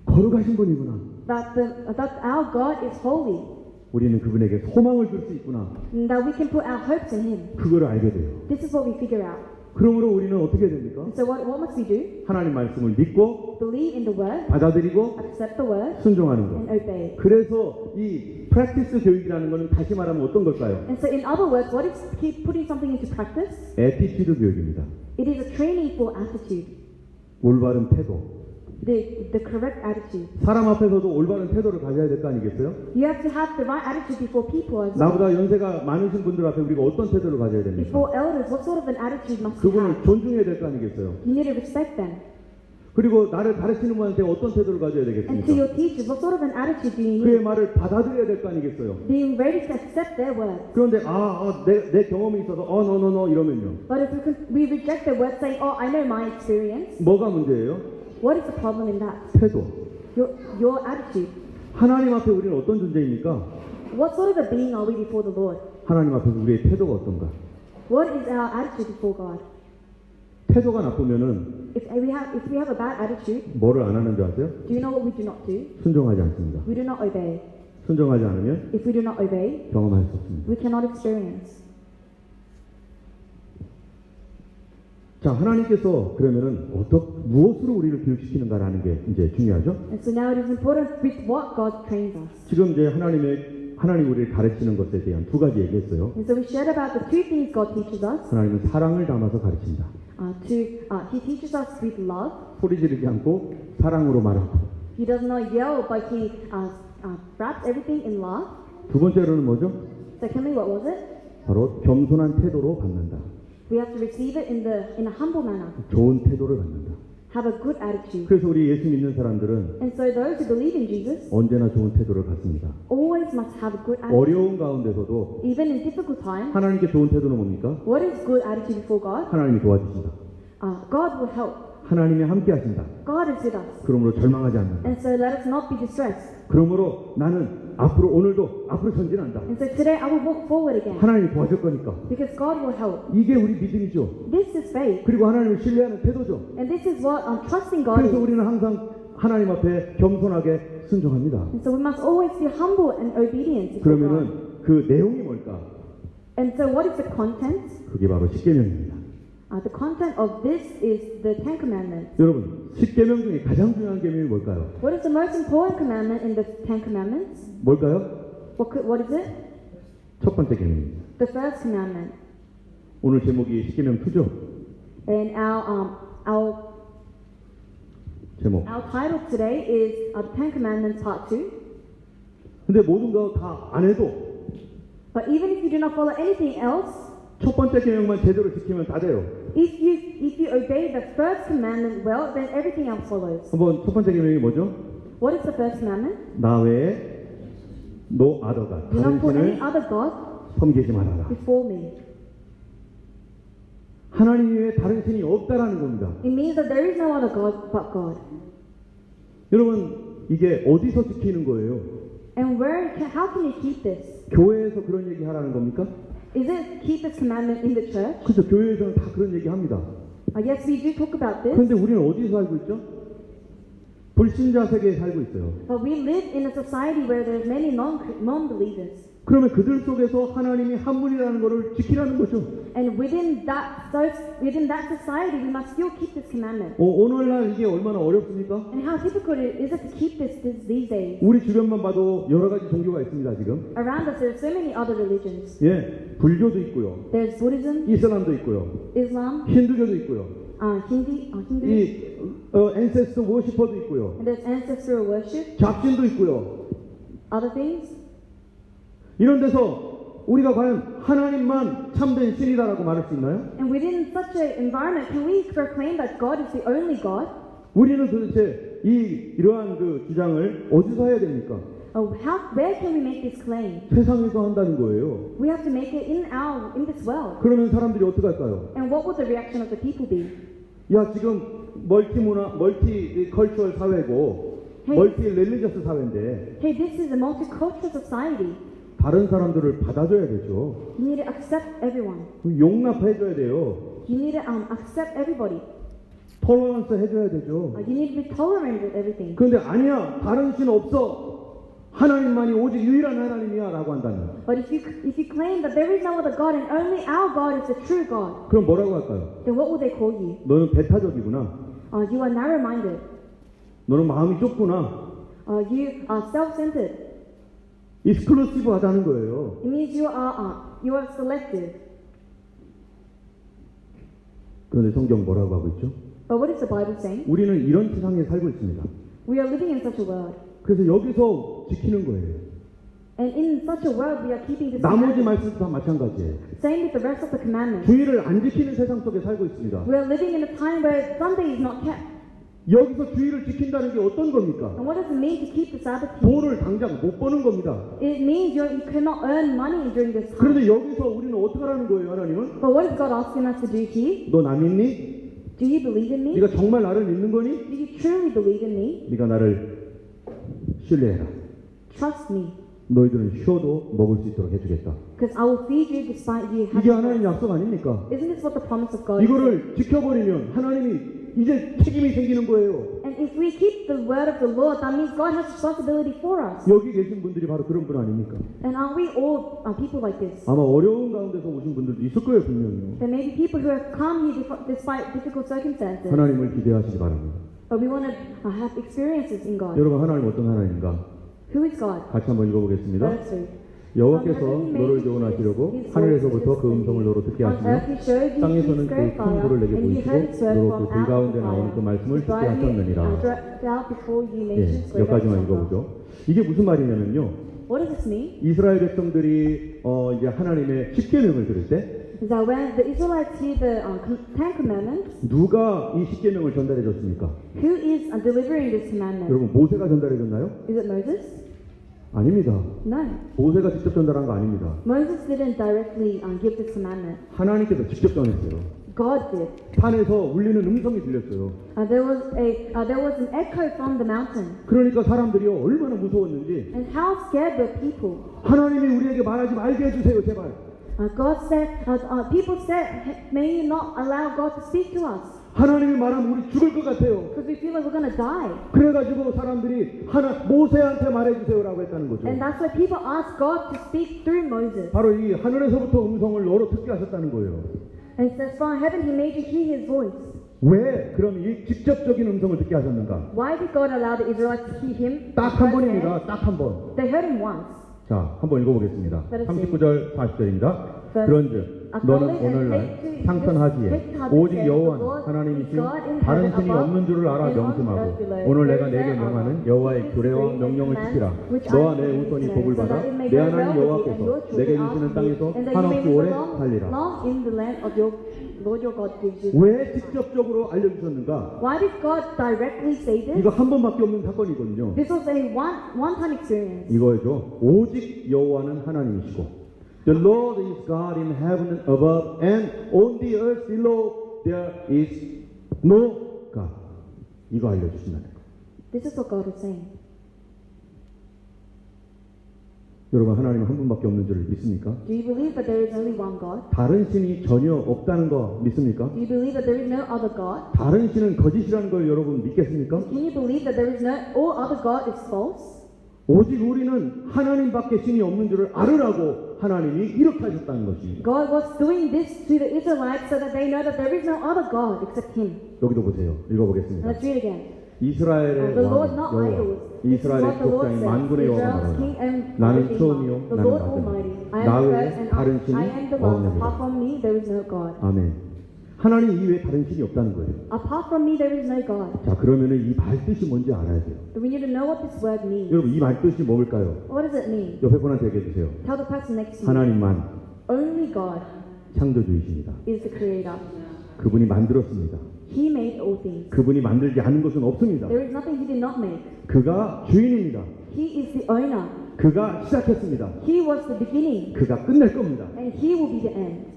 S1: 거룩하신 분이구나.
S2: That our God is holy.
S1: 우리는 그분에게 소망을 줄 수 있구나.
S2: And that we can put our hopes in Him.
S1: 그거를 알게 돼요.
S2: This is what we figure out.
S1: 그러므로 우리는 어떻게 됩니까?
S2: And so what must we do?
S1: 하나님 말씀을 믿고
S2: Believe in the Word,
S1: 받아들이고
S2: accept the Word,
S1: 순종하는 것.
S2: and obey.
S1: 그래서 이 프랙티스 교육이라는 것은 다시 말하면 어떤 걸까요?
S2: And so in other words, what is keep putting something into practice?
S1: 애티튜드 교육입니다.
S2: It is a training for attitude,
S1: 올바른 태도.
S2: the correct attitude.
S1: 사람 앞에서도 올바른 태도를 가져야 될 거 아니겠어요?
S2: You have to have the right attitude before people as well.
S1: 나보다 연세가 많으신 분들 앞에 우리가 어떤 태도를 가져야 됩니까?
S2: Before elders, what sort of an attitude must you
S1: 그분을
S2: have?
S1: 존중해야 될 거 아니겠어요?
S2: You need to respect them.
S1: 그리고 나를 가르치는 분한테 어떤 태도를 가져야
S2: And to
S1: 되겠습니까?
S2: your teachers, what sort of an attitude do you
S1: 그의
S2: need?
S1: 말을 받아들여야 될 거 아니겠어요?
S2: Being ready to accept their words.
S1: 그런데 내 경험이 있어서 no 이러면요.
S2: But if we reject their words, saying, "Oh, I know my experience,"
S1: 뭐가 문제예요?
S2: what is the problem in that?
S1: 태도.
S2: Your attitude.
S1: 하나님 앞에 우리는 어떤 존재입니까?
S2: What sort of a being are we before the Lord?
S1: 하나님 앞에서 우리의 태도가 어떤가?
S2: What is our attitude before God?
S1: 태도가 나쁘면은
S2: If we have a bad attitude,
S1: 뭐를 안 하는 줄 아세요?
S2: do you know what we do not do?
S1: 순종하지 않습니다.
S2: We do not obey.
S1: 순종하지 않으면
S2: If we do not obey,
S1: 경험할 수 없습니다.
S2: we cannot experience.
S1: 자, 하나님께서 그러면은 무엇으로 우리를 교육시키는가라는 게 이제 중요하죠.
S2: And so now it is important with what God trains us.
S1: 지금 이제 하나님 우리를 가르치는 것에 대한 두 가지 얘기했어요.
S2: And so we shared about the two things God teaches us.
S1: 하나님은 사랑을 담아서 가르친다.
S2: He teaches us with love.
S1: 소리 지르지 않고 사랑으로 말하고.
S2: He does not yell, but he wraps everything in love.
S1: 두 번째로는 뭐죠?
S2: Secondly, what was it?
S1: 바로 겸손한 태도로 받는다.
S2: We have to receive it in a humble manner.
S1: 좋은 태도를 받는다.
S2: Have a good attitude.
S1: 그래서 우리 예수 믿는 사람들은
S2: And so those who believe in Jesus
S1: 언제나 좋은 태도를 갖습니다.
S2: always must have a good attitude.
S1: 어려운 가운데서도
S2: Even in difficult times,
S1: 하나님께 좋은 태도는 뭡니까?
S2: what is good attitude before God?
S1: 하나님이 도와주신다.
S2: God will help.
S1: 하나님이 함께 하신다.
S2: God is with us.
S1: 그러므로 절망하지 않는다.
S2: And so let us not be distressed.
S1: 그러므로 나는 오늘도 앞으로 전진한다.
S2: And so today I will walk forward again.
S1: 하나님이 도와줄 거니까.
S2: Because God will help.
S1: 이게 우리 믿음이죠.
S2: This is faith.
S1: 그리고 하나님을 신뢰하는 태도죠.
S2: And this is what trusting God
S1: 그래서
S2: is.
S1: 우리는 항상 하나님 앞에 겸손하게 순종합니다.
S2: And so we must always be humble and obedient before God.
S1: 그러면은 그 내용이 뭘까?
S2: And so what is the content?
S1: 그게 바로 십계명입니다.
S2: The content of this is the Ten Commandments.
S1: 여러분, 십계명 중에 가장 중요한 계명이 뭘까요?
S2: What is the most important commandment in the Ten Commandments?
S1: 뭘까요?
S2: What is it?
S1: 첫 번째 계명입니다.
S2: The first commandment.
S1: 오늘 제목이 십계명 2죠?
S2: And
S1: 제목.
S2: our title today is the Ten Commandments Part 2.
S1: 근데 모든 거 다 안 해도
S2: But even if you do not follow anything else,
S1: 첫 번째 계명만 제대로 지키면 다 돼요.
S2: if you obey the first commandment well, then everything else follows.
S1: 한번 첫 번째 계명이 뭐죠?
S2: What is the first commandment?
S1: 나 외에 no other God.
S2: Do
S1: 다른
S2: not put any
S1: 신을
S2: other god
S1: 섬기지 말아라.
S2: before me.
S1: 하나님 외에 다른 신이 없다라는 겁니다.
S2: It means that there is no other god but God.
S1: 여러분, 이게 어디서 지키는 거예요?
S2: And how can you keep this?
S1: 교회에서 그런 얘기 하라는 겁니까?
S2: Is it keep this commandment in the church?
S1: 그렇죠. 교회에서는 다 그런 얘기 합니다.
S2: Yes, we do talk about this.
S1: 그런데 우리는 어디서 살고 있죠? 불신자 세계에 살고 있어요.
S2: But we live in a society where there's many non-believers.
S1: 그러면 그들 속에서 하나님이 한 분이라는 것을 지키라는 거죠.
S2: And within that society, we must still keep this commandment.
S1: 오늘날 이게 얼마나 어렵습니까?
S2: And how difficult is it to keep this these days?
S1: 우리 주변만 봐도 여러 가지 종교가 있습니다, 지금.
S2: Around us, there are so many other religions.
S1: 예, 불교도 있고요.
S2: There's Buddhism,
S1: 이슬람도 있고요.
S2: Islam,
S1: 힌두교도 있고요.
S2: Hindu,
S1: 이 앤세스터 워시퍼도 있고요.
S2: and there's ancestral worship,
S1: 잡신도 있고요.
S2: other things.
S1: 이런 데서 우리가 과연 하나님만 참된 신이다라고 말할 수 있나요?
S2: And within such an environment, can we proclaim that God is the only God?
S1: 우리는 도대체 이러한 그 주장을 어디서 해야 됩니까?
S2: Where can we make this claim?
S1: 세상에서 한다는 거예요.
S2: We have to make it in this world.
S1: 그러면 사람들이 어떻게 할까요?
S2: And what would the reaction of the people be?
S1: 야, 지금 멀티컬처럴 사회고 멀티 릴리저스 사회인데
S2: Hey, this is a multicultural society.
S1: 다른 사람들을 받아줘야 되죠.
S2: You need to accept everyone.
S1: 용납해줘야 돼요.
S2: You need to accept everybody.
S1: 톨러런스 해줘야 되죠.
S2: You need to be tolerant with everything.
S1: 그런데 아니야, 다른 신 없어. 하나님만이 오직 유일한 하나님이야라고 한다면
S2: But if you claim that there is no other God and only our God is the true God,
S1: 그럼 뭐라고 할까요?
S2: then what will they call you?
S1: 너는 배타적이구나.
S2: You are narrow-minded.
S1: 너는 마음이 좁구나.
S2: You are self-centered.
S1: 익스클루시브 하다는 거예요.
S2: It means you are selective.
S1: 그런데 성경 뭐라고 하고 있죠?
S2: But what is the Bible saying?
S1: 우리는 이런 세상에 살고 있습니다.
S2: We are living in such a world.
S1: 그래서 여기서 지키는 거예요.
S2: And in such a world, we are keeping this
S1: 나머지
S2: commandment.
S1: 말씀도 다 마찬가지예요.
S2: Same with the rest of the commandments.
S1: 주의를 안 지키는 세상 속에 살고 있습니다.
S2: We are living in a time where Sunday is not kept.
S1: 여기서 주의를 지킨다는 게 어떤 겁니까?
S2: And what does it mean to keep the Sabbath?
S1: 돈을 당장 못 버는 겁니다.
S2: It means you cannot earn money during this time.
S1: 그런데 여기서 우리는 어떻게 하라는 거예요, 하나님은?
S2: But what is God asking us to do here?
S1: 너 나 믿니?
S2: Do you believe in me?
S1: 네가 정말 나를 믿는 거니?
S2: Do you truly believe in me?
S1: 네가 나를 신뢰해라.
S2: Trust me,
S1: 너희들은 쉬어도 먹을 수 있도록 해주겠다.
S2: because I will feed you despite you
S1: 이게
S2: having.
S1: 하나님 약속 아닙니까?
S2: Isn't this what the promise of God is?
S1: 이거를 지켜버리면 하나님이 이제 책임이 생기는 거예요.
S2: And if we keep the word of the Lord, that means God has responsibility for us.
S1: 여기 계신 분들이 바로 그런 분 아닙니까?
S2: And aren't we all people like this?
S1: 아마 어려운 가운데서 오신 분들도 있을 거예요, 분명히.
S2: There may be people who have come here despite difficult circumstances.
S1: 하나님을 기대하시기 바랍니다.
S2: But we want to have experiences in God.
S1: 여러분, 하나님 어떤 하나님인가?
S2: Who is God?
S1: 같이 한번 읽어보겠습니다.
S2: Verse 3.
S1: 여호와께서 너를 조언하시려고 하늘에서부터 그 음성을 너로 듣게 하시며 땅에서는 그 큰 불을 내게 보이시고 너로 그 불 가운데 나오는 그 말씀을 듣게 하셨느니라. 예, 여기까지만 읽어보죠. 이게 무슨 말이냐면요,
S2: What does this mean?
S1: 이스라엘 백성들이 이제 하나님의 십계명을 들을 때
S2: Is that when the Israelites hear the Ten Commandments,
S1: 누가 이 십계명을 전달해 줬습니까?
S2: who is delivering this commandment?
S1: 여러분, 모세가 전달해 줬나요?
S2: Is it Moses?
S1: 아닙니다.
S2: No.
S1: 모세가 직접 전달한 거 아닙니다.
S2: Moses didn't directly give this commandment.
S1: 하나님께서 직접 전했어요.
S2: God did.
S1: 산에서 울리는 음성이 들렸어요.
S2: There was an echo from the mountain.
S1: 그러니까 사람들이 얼마나 무서웠는지
S2: And how scared were people?
S1: 하나님이 우리에게 말하지 말게 해주세요, 제발.
S2: God said, people said, may you not allow God to speak to us.
S1: 하나님이 말하면 우리 죽을 것 같아요.
S2: because we feel like we're gonna die.
S1: 그래가지고 사람들이 모세한테 말해주세요라고 했다는 거죠.
S2: And that's why people ask God to speak through Moses.
S1: 바로 이 하늘에서부터 음성을 너로 듣게 하셨다는 거예요.
S2: And it says, from heaven he made you hear his voice.
S1: 왜 그럼 이 직접적인 음성을 듣게 하셨는가?
S2: Why did God allow the Israelites to hear him?
S1: 딱 한 번입니다. 딱 한 번.
S2: They heard him once.
S1: 자, 한번 읽어보겠습니다. 39절, 40절입니다. 그런즉 너는 오늘날 상천하지에 오직 여호와 하나님이신 다른 신이 없는 줄을 알아 명심하고 오늘 내가 내게 명하는 여호와의 규례와 명령을 지키라. 너와 내 후손이 복을 받아 내 하나님 여호와께서 내게 주시는 땅에서 한없이 오래 살리라. 왜 직접적으로 알려주셨는가?
S2: Why did God directly say this?
S1: 이거 한 번밖에 없는 사건이거든요.
S2: This was a one-time experience.
S1: 이거죠. 오직 여호와는 하나님이시고 The Lord is God in heaven above and on the earth below there is no God. 이거 알려주신다는 거.
S2: This is what God is saying.
S1: 여러분 하나님 한 분밖에 없는 줄 믿습니까?
S2: Do you believe that there is only one God?
S1: 다른 신이 전혀 없다는 거 믿습니까?
S2: Do you believe that there is no other God?
S1: 다른 신은 거짓이라는 걸 여러분 믿겠습니까?
S2: Can you believe that there is no all other God is false?
S1: 오직 우리는 하나님밖에 신이 없는 줄을 알으라고 하나님이 이렇게 하셨다는 것입니다.
S2: God was doing this to the Israelites so that they know that there is no other God except Him.
S1: 여기도 보세요. 읽어보겠습니다.
S2: Let's read again.
S1: 이스라엘의
S2: The
S1: 왕
S2: Lord not
S1: 여호와,
S2: idols.
S1: 이스라엘의 족장인 만군의 여호와가 나는 처음이요
S2: The Lord Almighty.
S1: 나는
S2: I am
S1: 나
S2: the
S1: 외에
S2: first and
S1: 다른
S2: I
S1: 신이
S2: am the last. Apart
S1: 없느니라.
S2: from me, there is no God.
S1: 아멘. 하나님 이외에 다른 신이 없다는 거예요.
S2: Apart from me, there is no God.
S1: 자, 그러면은 이 말뜻이 뭔지 알아야 돼요.
S2: We need to know what this word means.
S1: 여러분 이 말뜻이 뭘까요?
S2: What does it mean?
S1: 옆에 분한테 얘기해 주세요.
S2: Tell the person next to you.
S1: 하나님만
S2: Only God
S1: 창조주이십니다.
S2: is the Creator.
S1: 그분이 만들었습니다.
S2: He made all things.
S1: 그분이 만들지 않은 것은 없습니다.
S2: There is nothing He did not make.
S1: 그가 주인입니다.
S2: He is the owner.
S1: 그가 시작했습니다.
S2: He was the beginning.
S1: 그가 끝낼 겁니다.
S2: And He will be the end.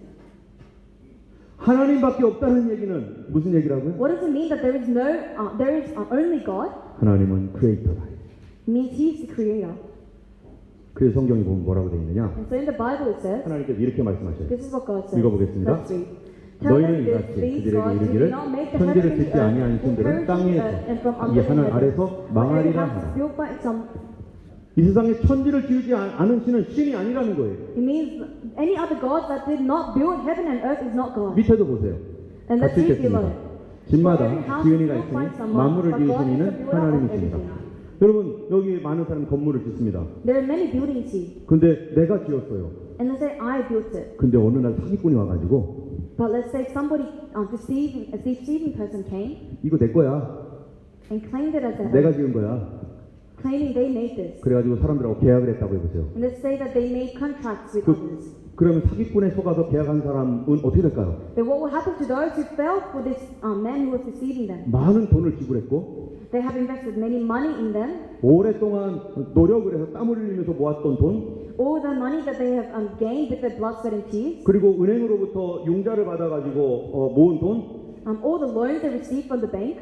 S1: 하나님밖에 없다는 얘기는 무슨 얘기라고요?
S2: What does it mean that there is only God?
S1: 하나님은 크리에이터다.
S2: It means He is the Creator.
S1: 그래서 성경이 보면 뭐라고 되어 있느냐?
S2: And so in the Bible it says,
S1: 하나님께서 이렇게 말씀하셔요.
S2: this is what God says.
S1: 읽어보겠습니다.
S2: Let's read. Tell
S1: 너희는
S2: them
S1: 이같이
S2: this, these
S1: 그들에게
S2: gods who
S1: 이르기를
S2: did not make the
S1: 천지를
S2: heaven and
S1: 짓지
S2: the earth,
S1: 아니한
S2: who
S1: 신들은
S2: perished in the
S1: 땅에서
S2: earth and from
S1: 이
S2: under the
S1: 하늘
S2: heaven.
S1: 아래서
S2: Whatever
S1: 망하리라
S2: house is
S1: 하라.
S2: built by some,
S1: 이 세상에 천지를 지으지 않은 신은 신이 아니라는 거예요.
S2: it means any other God that did not build heaven and earth is not God.
S1: 밑에도 보세요.
S2: And let's
S1: 같이
S2: read
S1: 읽겠습니다.
S2: below.
S1: 집마다 지은이가 있으니 만물을 지으신 이는 하나님이십니다. 여러분 여기 많은 사람이 건물을 짓습니다.
S2: There are many buildings here.
S1: 근데 내가 지었어요.
S2: And let's say I built it.
S1: 근데 어느 날 사기꾼이 와가지고
S2: But let's say somebody, a deceiving person came
S1: 이거 내 거야.
S2: and claimed it as their
S1: 내가
S2: own,
S1: 지은 거야.
S2: claiming they made this.
S1: 그래가지고 사람들하고 계약을 했다고 해보세요.
S2: And let's say that they made contracts with
S1: 그,
S2: others.
S1: 그러면 사기꾼에 속아서 계약한 사람은 어떻게 될까요?
S2: Then what will happen to those who fell for this man who was deceiving them?
S1: 많은 돈을 지불했고
S2: They have invested many money in them.
S1: 오랫동안 노력을 해서 땀을 흘리면서 모았던 돈
S2: All the money that they have gained with their blood, sweat, and tears.
S1: 그리고 은행으로부터 융자를 받아가지고 모은 돈
S2: All the loans they received from the bank.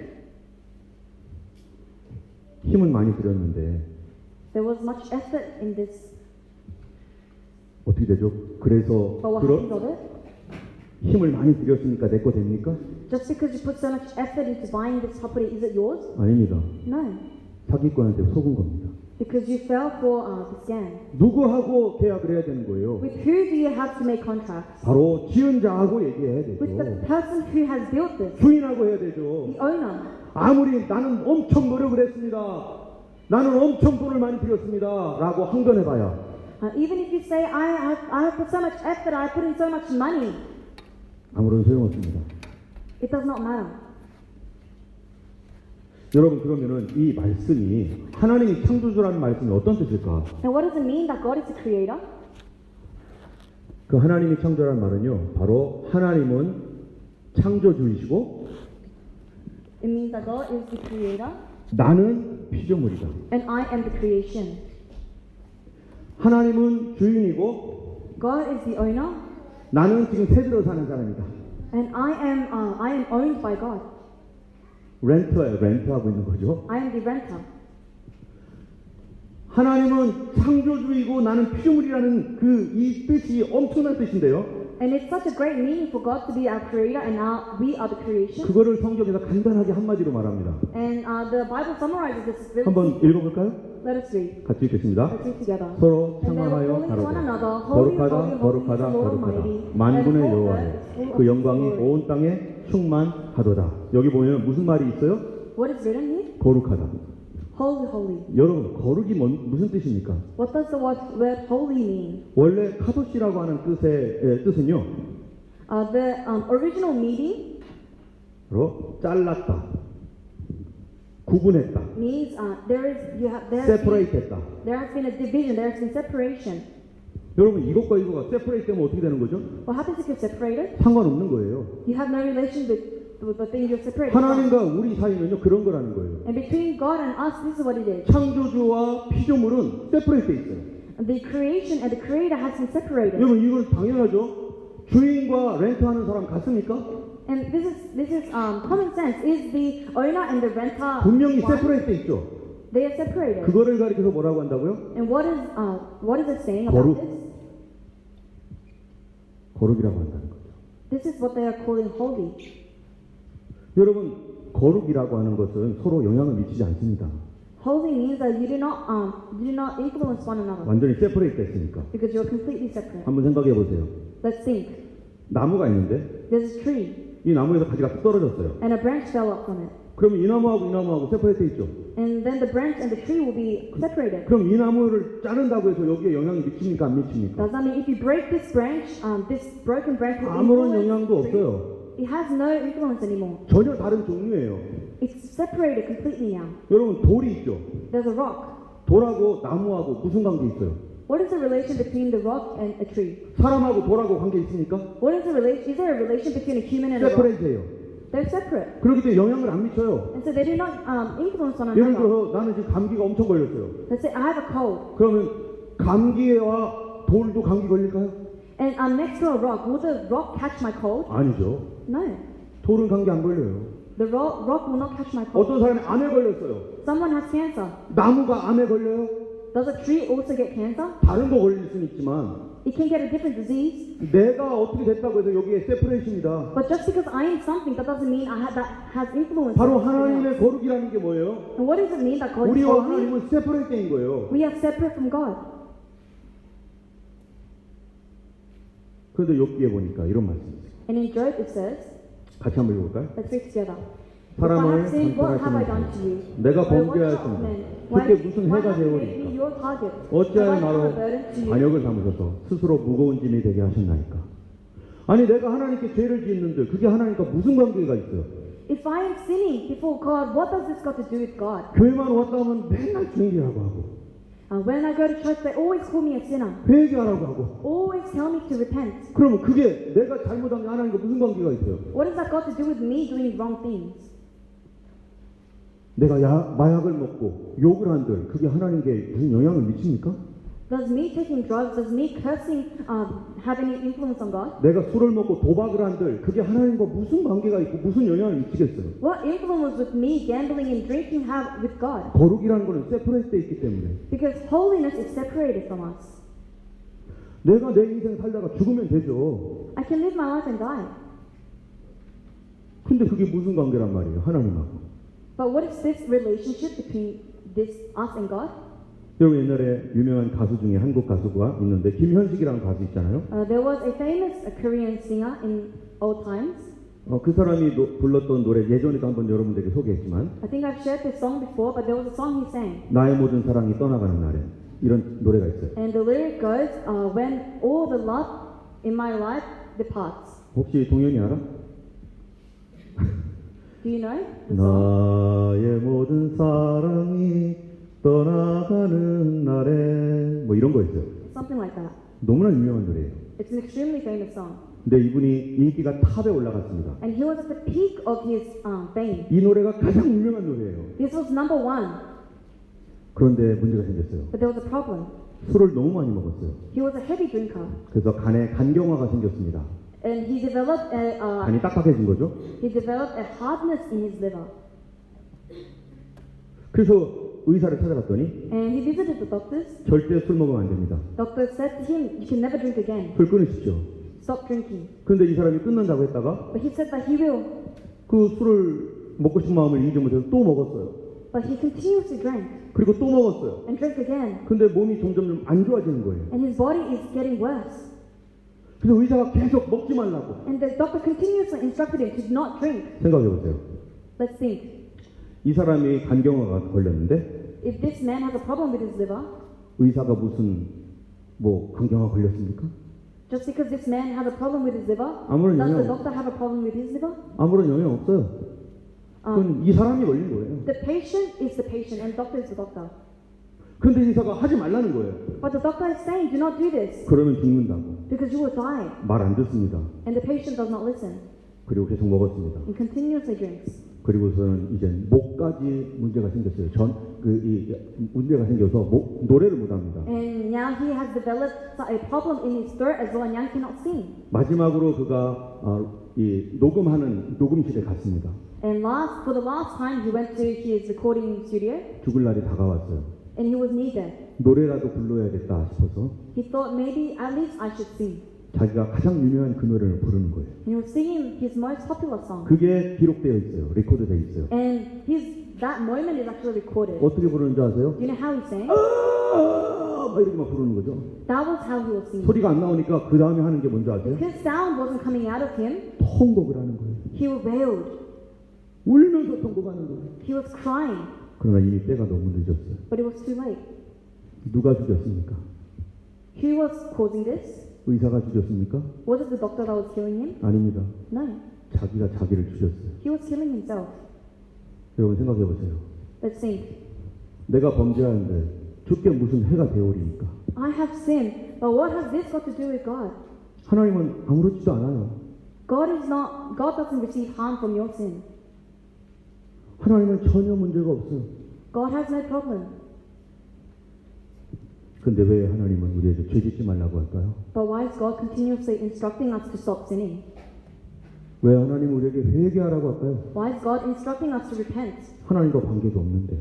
S1: 힘은 많이 들였는데
S2: There was much effort in this.
S1: 어떻게 되죠? 그래서
S2: But what happens
S1: 그런
S2: of it?
S1: 힘을 많이 들였으니까 내 거 됩니까?
S2: Just because you put so much effort into buying this property, is it yours?
S1: 아닙니다.
S2: No.
S1: 사기꾼한테 속은 겁니다.
S2: Because you fell for the scam.
S1: 누구하고 계약을 해야 되는 거예요?
S2: With who do you have to make contracts?
S1: 바로 지은 자하고 얘기해야
S2: With the
S1: 되죠.
S2: person who has built this,
S1: 주인하고 해야 되죠.
S2: the owner.
S1: 아무리 나는 엄청 노력을 했습니다. 나는 엄청 돈을 많이 들였습니다. 라고 항변해봐야
S2: Even if you say, I have put so much effort, I put in so much money,
S1: 아무런 소용없습니다.
S2: it does not matter.
S1: 여러분 그러면은 이 말씀이 하나님이 창조주라는 말씀이 어떤 뜻일까?
S2: Now, what does it mean that God is the creator?
S1: 그 하나님이 창조라는 말은요, 바로 하나님은 창조주이시고
S2: It means that God is the creator
S1: 나는 피조물이다.
S2: and I am the creation.
S1: 하나님은 주인이고
S2: God is the owner
S1: 나는 지금 새들어 사는 사람이다.
S2: and I am owned by God.
S1: 렌트예요. 렌트하고 있는 거죠.
S2: I am the renter.
S1: 하나님은 창조주이고 나는 피조물이라는 그 이 뜻이 엄청난 뜻인데요.
S2: And it's such a great meaning for God to be our creator and now we are the creation.
S1: 그거를 성경에서 간단하게 한마디로 말합니다.
S2: And the Bible summarizes this very
S1: 한번
S2: simply.
S1: 읽어볼까요?
S2: Let us read.
S1: 같이 읽겠습니다.
S2: Let's read together.
S1: 서로
S2: And they were
S1: 청하여
S2: calling to one
S1: 가로되
S2: another, Holy,
S1: 거룩하다
S2: holy, holy,
S1: 거룩하다
S2: is the Lord
S1: 거룩하다
S2: Almighty,
S1: 만군의
S2: and all
S1: 여호와여
S2: earth is full
S1: 그
S2: of
S1: 영광이
S2: His glory.
S1: 온 땅에 충만하도다. 여기 보면 무슨 말이 있어요?
S2: What is written here?
S1: 거룩하다.
S2: Holy, holy.
S1: 여러분 거룩이 무슨 뜻입니까?
S2: What does the word holy mean?
S1: 원래 카도시라고 하는 뜻의 뜻은요
S2: The original meaning
S1: 바로 잘랐다, 구분했다,
S2: means there has been a division, there has been separation.
S1: 여러분 이것과 이거가 세퍼레이트 되면 어떻게 되는 거죠?
S2: What happens if you're separated?
S1: 상관없는 거예요.
S2: You have no relation with the thing you're separated from.
S1: 하나님과 우리 사이는요 그런 거라는 거예요.
S2: And between God and us, this is what it is.
S1: 창조주와 피조물은 세퍼레이트 돼 있어요.
S2: The creation and the creator has been separated.
S1: 여러분 이건 당연하죠. 주인과 렌트하는 사람 같습니까?
S2: And this is common sense. Is the owner and the renter
S1: 분명히
S2: one?
S1: 세퍼레이트 돼 있죠.
S2: They are separated.
S1: 그거를 가리켜서 뭐라고 한다고요?
S2: And what is it saying
S1: 거룩.
S2: about this?
S1: 거룩이라고 한다는 거죠.
S2: This is what they are calling holy.
S1: 여러분 거룩이라고 하는 것은 서로 영향을 미치지 않습니다.
S2: Holy means that you do not influence one another
S1: 완전히 세퍼레이트 됐으니까.
S2: because you're completely separate.
S1: 한번 생각해 보세요.
S2: Let's think.
S1: 나무가 있는데
S2: There's a tree
S1: 이 나무에서 가지가 뚝 떨어졌어요.
S2: and a branch fell up from it.
S1: 그러면 이 나무하고 세퍼레이트 있죠.
S2: And then the branch and the tree will be separated.
S1: 그럼 이 나무를 자른다고 해서 여기에 영향이 미칩니까 안 미칩니까?
S2: Does that mean if you break this branch, this broken branch will
S1: 아무런
S2: influence
S1: 영향도
S2: the tree?
S1: 없어요.
S2: It has no influence anymore.
S1: 전혀 다른 종류예요.
S2: It's separated completely now.
S1: 여러분 돌이 있죠.
S2: There's a rock.
S1: 돌하고 나무하고 무슨 관계 있어요?
S2: What is the relation between the rock and a tree?
S1: 사람하고 돌하고 관계 있습니까?
S2: What is the relation? Is there a relation between a human and a rock?
S1: 세퍼레이트예요.
S2: They're separate,
S1: 그렇기 때문에 영향을 안 미쳐요.
S2: and so they do not influence one
S1: 예를
S2: another.
S1: 들어서 나는 지금 감기가 엄청 걸렸어요.
S2: Let's say I have a cold,
S1: 그러면 감기와 돌도 감기 걸릴까요?
S2: and I'm next to a rock. Will the rock catch my cold?
S1: 아니죠.
S2: No.
S1: 돌은 감기 안 걸려요.
S2: The rock will not catch my cold.
S1: 어떤 사람이 암에 걸렸어요.
S2: Someone has cancer.
S1: 나무가 암에 걸려요?
S2: Does a tree also get cancer?
S1: 다른 거 걸릴 수는 있지만
S2: It can get a different disease.
S1: 내가 어떻게 됐다고 해서 여기에 세퍼레이션이다.
S2: But just because I am something, that doesn't mean that has influence.
S1: 바로
S2: on someone else.
S1: 하나님의 거룩이라는 게 뭐예요?
S2: And what does it mean that God is
S1: 우리와
S2: holy?
S1: 하나님은 세퍼레이트인 거예요.
S2: We are separate from God.
S1: 그런데 욥기에 보니까 이런 말씀이 있어요.
S2: And in Job it says,
S1: 같이 한번 읽어볼까요?
S2: let's read together.
S1: 사람을
S2: If I have sinned, what have I done to
S1: 선택하시는
S2: you?
S1: 내가
S2: O what
S1: 범죄하였습니다.
S2: man? Why
S1: 그때 무슨
S2: why
S1: 해가
S2: have you made me
S1: 되오리까?
S2: your target?
S1: 어찌하여
S2: Have I
S1: 나로
S2: become a burden to you?
S1: 반역을 삼으셔서 스스로 무거운 짐이 되게 하셨나이까? 아니 내가 하나님께 죄를 짓는데 그게 하나님과 무슨 관계가 있어요?
S2: If I am sinning before God, what does this got to do with God?
S1: 교회만 왔다 하면 맨날 주일이라고 하고
S2: When I go to church, they always call me a sinner.
S1: 회개하라고 하고
S2: Always tell me to repent.
S1: 그러면 그게 내가 잘못한 게 하나님과 무슨 관계가 있어요?
S2: What has that got to do with me doing wrong things?
S1: 내가 마약을 먹고 욕을 한들 그게 하나님께 무슨 영향을 미칩니까?
S2: Does me taking drugs, does me cursing have any influence on God?
S1: 내가 술을 먹고 도박을 한들 그게 하나님과 무슨 관계가 있고 무슨 영향을 미치겠어요?
S2: What influence would me gambling and drinking have with God?
S1: 거룩이라는 거는 세퍼레이트돼 있기 때문에
S2: Because holiness is separated from us.
S1: 내가 내 인생 살다가 죽으면 되죠.
S2: I can live my life and die.
S1: 근데 그게 무슨 관계란 말이에요? 하나님하고.
S2: But what is this relationship between us and God?
S1: 여러분 옛날에 유명한 가수 중에 한국 가수가 있는데 김현식이라는 가수 있잖아요.
S2: There was a famous Korean singer in old times.
S1: 그 사람이 불렀던 노래 예전에도 한번 여러분들에게 소개했지만
S2: I think I've shared this song before, but there was a song he sang.
S1: 나의 모든 사랑이 떠나가는 날에 이런 노래가 있어요.
S2: And the lyric goes, when all the love in my life departs.
S1: 혹시 동현이 알아?
S2: Do you know the song?
S1: 나의 모든 사랑이 떠나가는 날에 뭐 이런 거 있어요.
S2: Something like that.
S1: 너무나 유명한 노래예요.
S2: It's an extremely famous song.
S1: 근데 이분이 인기가 탑에 올라갔습니다.
S2: And he was at the peak of his fame.
S1: 이 노래가 가장 유명한 노래예요.
S2: This was number one.
S1: 그런데 문제가 생겼어요.
S2: But there was a problem.
S1: 술을 너무 많이 먹었어요.
S2: He was a heavy drinker.
S1: 그래서 간에 간경화가 생겼습니다.
S2: And he developed
S1: 간이 딱딱해진 거죠.
S2: a hardness in his liver.
S1: 그래서 의사를 찾아갔더니
S2: And he visited the doctors.
S1: 절대 술 먹으면 안 됩니다.
S2: Doctors said to him, you can never drink again.
S1: 술 끊으십시오.
S2: stop drinking.
S1: 근데 이 사람이 끊는다고 했다가
S2: But he said that he will.
S1: 그 술을 먹고 싶은 마음을 이기지 못해서 또 먹었어요.
S2: But he continuously drank
S1: 그리고 또 먹었어요.
S2: and drank again.
S1: 근데 몸이 점점 안 좋아지는 거예요.
S2: And his body is getting worse.
S1: 그래서 의사가 계속 먹지 말라고
S2: And the doctor continuously instructed him to not drink.
S1: 생각해 보세요.
S2: Let's think.
S1: 이 사람이 간경화가 걸렸는데
S2: If this man has a problem with his liver,
S1: 의사가 무슨 뭐 간경화 걸렸습니까?
S2: just because this man has a problem with his liver,
S1: 아무런
S2: does the
S1: 영향
S2: doctor have a problem with his liver?
S1: 아무런 영향 없어요. 그건 이 사람이 걸린 거예요.
S2: The patient is the patient and doctor is the doctor.
S1: 근데 의사가 하지 말라는 거예요.
S2: But the doctor is saying, do not do this
S1: 그러면 죽는다고.
S2: because you will die.
S1: 말 안 듣습니다.
S2: And the patient does not listen
S1: 그리고 계속 먹었습니다.
S2: and continuously drinks.
S1: 그리고서는 이제 목까지 문제가 생겼어요. 문제가 생겨서 노래를 못 합니다.
S2: And now he has developed a problem in his throat as well, and now he cannot sing.
S1: 마지막으로 그가 이 녹음하는 녹음실에 갔습니다.
S2: And for the last time, he went to his recording studio,
S1: 죽을 날이 다가왔어요.
S2: and he was near death.
S1: 노래라도 불러야겠다 싶어서
S2: He thought maybe at least I should sing.
S1: 자기가 가장 유명한 그 노래를 부르는 거예요.
S2: And he was singing his most popular song.
S1: 그게 기록되어 있어요. 레코드되어 있어요.
S2: And that moment is actually recorded.
S1: 어떻게 부르는지 아세요?
S2: You know how he sang?
S1: 막 이렇게 막 부르는 거죠.
S2: That was how he was singing.
S1: 소리가 안 나오니까 그 다음에 하는 게 뭔지 아세요?
S2: Because sound wasn't coming out of him,
S1: 통곡을 하는 거예요.
S2: he wailed.
S1: 울면서 통곡하는 거예요.
S2: He was crying,
S1: 그러나 이미 때가 너무 늦었어요.
S2: but it was too late.
S1: 누가 죽였습니까?
S2: Who was causing this?
S1: 의사가 죽였습니까?
S2: Was it the doctor that was killing him?
S1: 아닙니다.
S2: No.
S1: 자기가 자기를 죽였어요.
S2: He was killing himself.
S1: 여러분 생각해 보세요.
S2: Let's think.
S1: 내가 범죄하는데 주께 무슨 해가 되오리니까?
S2: I have sinned, but what has this got to do with God?
S1: 하나님은 아무렇지도 않아요.
S2: God doesn't receive harm from your sin.
S1: 하나님은 전혀 문제가 없어요.
S2: God has no problem.
S1: 근데 왜 하나님은 우리에게 죄 짓지 말라고 할까요?
S2: But why is God continuously instructing us to stop sinning?
S1: 왜 하나님은 우리에게 회개하라고 할까요?
S2: Why is God instructing us to repent?
S1: 하나님과 관계도 없는데.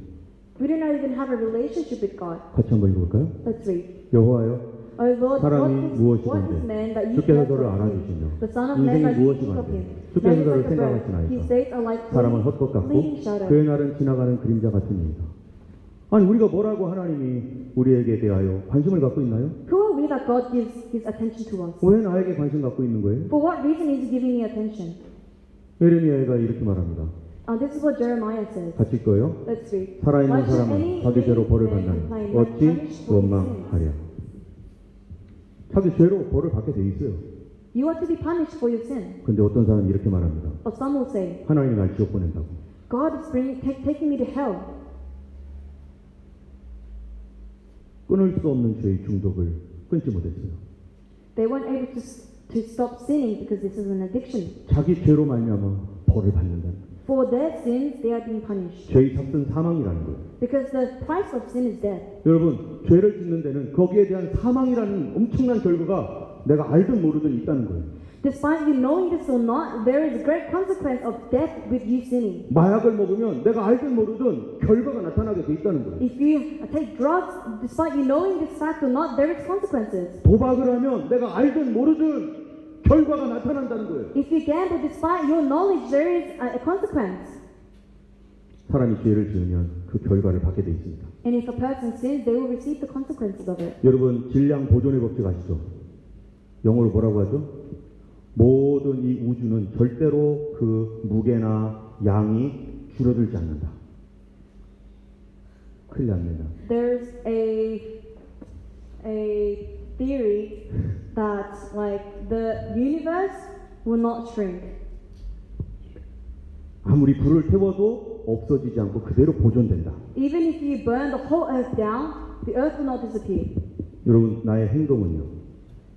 S2: We do not even have a relationship with God.
S1: 같이 한번 읽어볼까요?
S2: Let's read.
S1: 여호와여,
S2: O Lord,
S1: 사람이
S2: what is man
S1: 무엇이든지
S2: that you
S1: 주께서
S2: care
S1: 저를
S2: for him?
S1: 알아주시며
S2: The Son of Man
S1: 인생이
S2: that you
S1: 무엇이
S2: think of
S1: 간데
S2: him.
S1: 주께서
S2: Man is
S1: 저를
S2: like a bird.
S1: 생각하시나이까
S2: His days are like
S1: 사람은 헛것 같고
S2: fleeting shadow.
S1: 그의 날은 지나가는 그림자 같으니이다. 아니 우리가 뭐라고 하나님이 우리에게 대하여 관심을 갖고 있나요?
S2: Who are we that God gives his attention to us?
S1: 왜 나에게 관심 갖고 있는 거예요?
S2: For what reason is he giving me attention?
S1: 예레미야가 이렇게 말합니다.
S2: This is what Jeremiah says.
S1: 같이 읽어요.
S2: Let's read.
S1: 살아있는
S2: Why should
S1: 사람은
S2: any
S1: 자기 죄로 벌을
S2: living man
S1: 받나니
S2: complain, but
S1: 어찌
S2: punish for his sins?
S1: 원망하랴. 자기 죄로 벌을 받게 돼 있어요.
S2: You are to be punished for your sin.
S1: 근데 어떤 사람이 이렇게 말합니다.
S2: But some will say,
S1: 하나님이 날 지옥 보낸다고.
S2: God is taking me to hell.
S1: 끊을 수 없는 죄의 중독을 끊지 못했어요.
S2: They weren't able to stop sinning because this is an addiction.
S1: 자기 죄로 말미암아 벌을 받는다는.
S2: For their sins, they are being punished.
S1: 죄의 삭은 사망이라는 거예요.
S2: Because the price of sin is death.
S1: 여러분, 죄를 짓는 데는 거기에 대한 사망이라는 엄청난 결과가 내가 알든 모르든 있다는 거예요.
S2: Despite you knowing this or not, there is a great consequence of death with you sinning.
S1: 마약을 먹으면 내가 알든 모르든 결과가 나타나게 돼 있다는 거예요.
S2: If you take drugs, despite you knowing this fact or not, there is consequences.
S1: 도박을 하면 내가 알든 모르든 결과가 나타난다는 거예요.
S2: If you gamble, despite your knowledge, there is a consequence.
S1: 사람이 죄를 지으면 그 결과를 받게 돼 있습니다.
S2: And if a person sins, they will receive the consequences of it.
S1: 여러분, 질량 보존의 법칙 아시죠? 영어로 뭐라고 하죠? 모든 이 우주는 절대로 그 무게나 양이 줄어들지 않는다. 큰일 납니다.
S2: There's a theory that like the universe will not shrink.
S1: 아무리 불을 태워도 없어지지 않고 그대로 보존된다.
S2: Even if you burn the whole earth down, the earth will not disappear.
S1: 여러분, 나의 행동은요.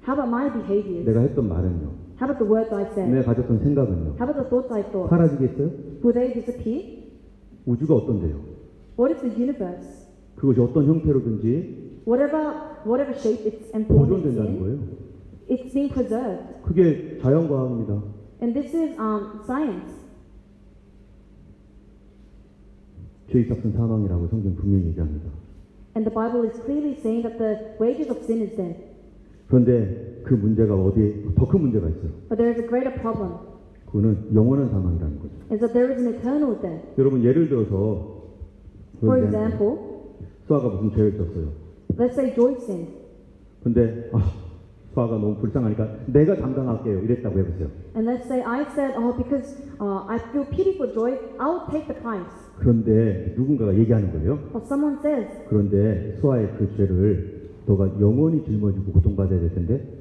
S2: How about my behaviors?
S1: 내가 했던 말은요.
S2: How about the words I said?
S1: 내가 가졌던 생각은요.
S2: How about the thoughts I thought?
S1: 사라지겠어요?
S2: Will they disappear?
S1: 우주가 어떤데요?
S2: What is the universe?
S1: 그것이 어떤 형태로든지
S2: Whatever shape it's and form it's
S1: 보존된다는
S2: in,
S1: 거예요.
S2: it's being preserved.
S1: 그게 자연과학입니다.
S2: And this is science.
S1: 죄의 삭은 사망이라고 성경 분명히 얘기합니다.
S2: And the Bible is clearly saying that the wages of sin is death.
S1: 그런데 그 문제가 어디에 더 큰 문제가 있어요.
S2: But there is a greater problem.
S1: 그거는 영원한 사망이라는 거죠.
S2: Is that there is an eternal death.
S1: 여러분 예를 들어서
S2: For example,
S1: 수아가 무슨 죄를 졌어요.
S2: let's say Joy sinned.
S1: 근데 수아가 너무 불쌍하니까 내가 담당할게요. 이랬다고 해보세요.
S2: And let's say I said, because I feel pity for Joy, I'll take the price.
S1: 그런데 누군가가 얘기하는 거예요.
S2: But someone says,
S1: 그런데 수아의 그 죄를 너가 영원히 짊어지고 고통받아야 될 텐데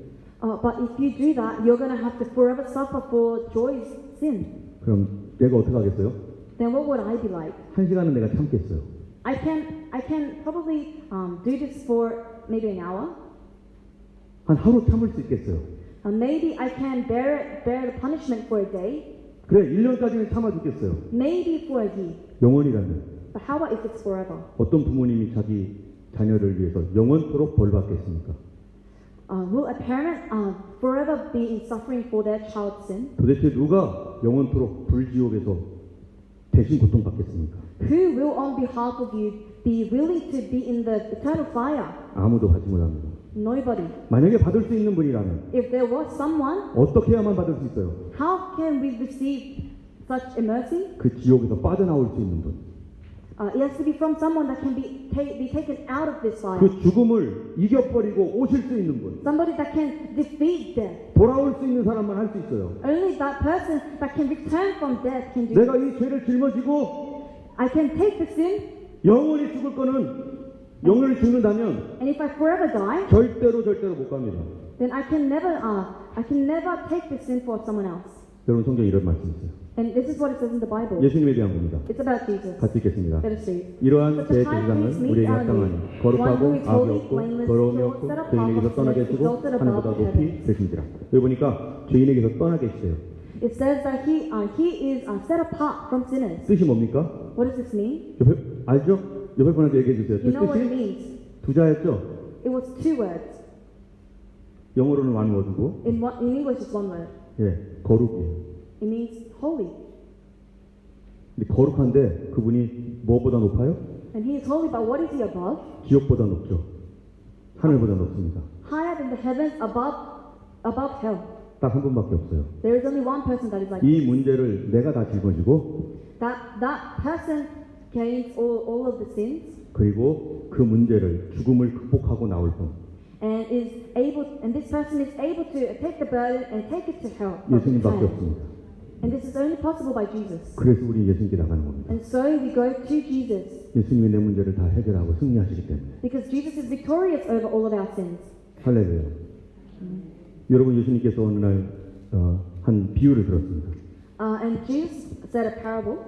S2: but if you do that, you're going to have to forever suffer for Joy's sin.
S1: 그럼 내가 어떻게 하겠어요?
S2: Then what would I be like?
S1: 한 시간은 내가 참겠어요.
S2: I can probably do this for maybe an hour.
S1: 한 하루 참을 수 있겠어요.
S2: Maybe I can bear the punishment for a day.
S1: 그래 1년까지는 참아주겠어요.
S2: Maybe for a year.
S1: 영원이라면
S2: But how about if it's forever?
S1: 어떤 부모님이 자기 자녀를 위해서 영원토록 벌 받겠습니까?
S2: Will a parent forever be in suffering for their child's sin?
S1: 도대체 누가 영원토록 불지옥에서 대신 고통받겠습니까?
S2: Who will on behalf of you be willing to be in the eternal fire?
S1: 아무도 하지 못합니다.
S2: Nobody.
S1: 만약에 받을 수 있는 분이라면
S2: If there was someone,
S1: 어떻게 해야만 받을 수 있어요?
S2: how can we receive such a mercy?
S1: 그 지옥에서 빠져나올 수 있는 분.
S2: It has to be from someone that can be taken out of this fire.
S1: 그 죽음을 이겨버리고 오실 수 있는 분.
S2: Somebody that can defeat death.
S1: 돌아올 수 있는 사람만 할 수 있어요.
S2: Only that person that can return from death can do
S1: 내가
S2: it.
S1: 이 죄를 짊어지고
S2: I can take the sin,
S1: 영원히 죽을 거는 영원히 죽는다면
S2: and if I forever die,
S1: 절대로 못 갑니다.
S2: then I can never take the sin for someone else.
S1: 여러분 성경에 이런 말씀이 있어요.
S2: And this is what it says in the Bible.
S1: 예수님에 대한 겁니다.
S2: It's about Jesus.
S1: 같이 읽겠습니다.
S2: Let us read.
S1: 이러한
S2: But
S1: 제
S2: the high
S1: 제사장은
S2: priest meets
S1: 우리에게
S2: our
S1: 합당하니
S2: need.
S1: 거룩하고
S2: One who is
S1: 악이
S2: holy,
S1: 없고
S2: blameless,
S1: 더러움이
S2: pure,
S1: 없고
S2: set apart
S1: 죄인에게서
S2: from
S1: 떠나
S2: sinners,
S1: 계시고
S2: exalted
S1: 하늘보다
S2: above
S1: 높이
S2: heaven.
S1: 되신지라. 여기 보니까 죄인에게서 떠나 계시대요.
S2: It says that he is set apart from sinners.
S1: 뜻이 뭡니까?
S2: What does this mean?
S1: 옆에 알죠? 옆에 분한테 얘기해 주세요.
S2: You know what it
S1: 뜻이
S2: means?
S1: 두 자였죠?
S2: It was two words.
S1: 영어로는 one word고
S2: In English, it's one word.
S1: 거룩이에요.
S2: It means holy.
S1: 근데 거룩한데 그분이 뭐보다 높아요?
S2: And he is holy, but what is he above?
S1: 지옥보다 높죠. 하늘보다 높습니다.
S2: Higher than the heavens, above hell.
S1: 딱 한 분밖에 없어요.
S2: There is only one person that is like
S1: 이 문제를 내가 다 짊어지고
S2: that person carries all of the sins
S1: 그리고 그 문제를 죽음을 극복하고 나올 분.
S2: and this person is able to take the burden and take it to hell.
S1: 예수님밖에 없습니다.
S2: And this is only possible by Jesus.
S1: 그래서 우리 예수님께 나가는 겁니다.
S2: And so we go to Jesus
S1: 예수님이 내 문제를 다 해결하고 승리하시기 때문에.
S2: because Jesus is victorious over all of our sins.
S1: 할렐루야. 여러분 예수님께서 어느 날 한 비유를 들었습니다.
S2: And Jesus said a parable.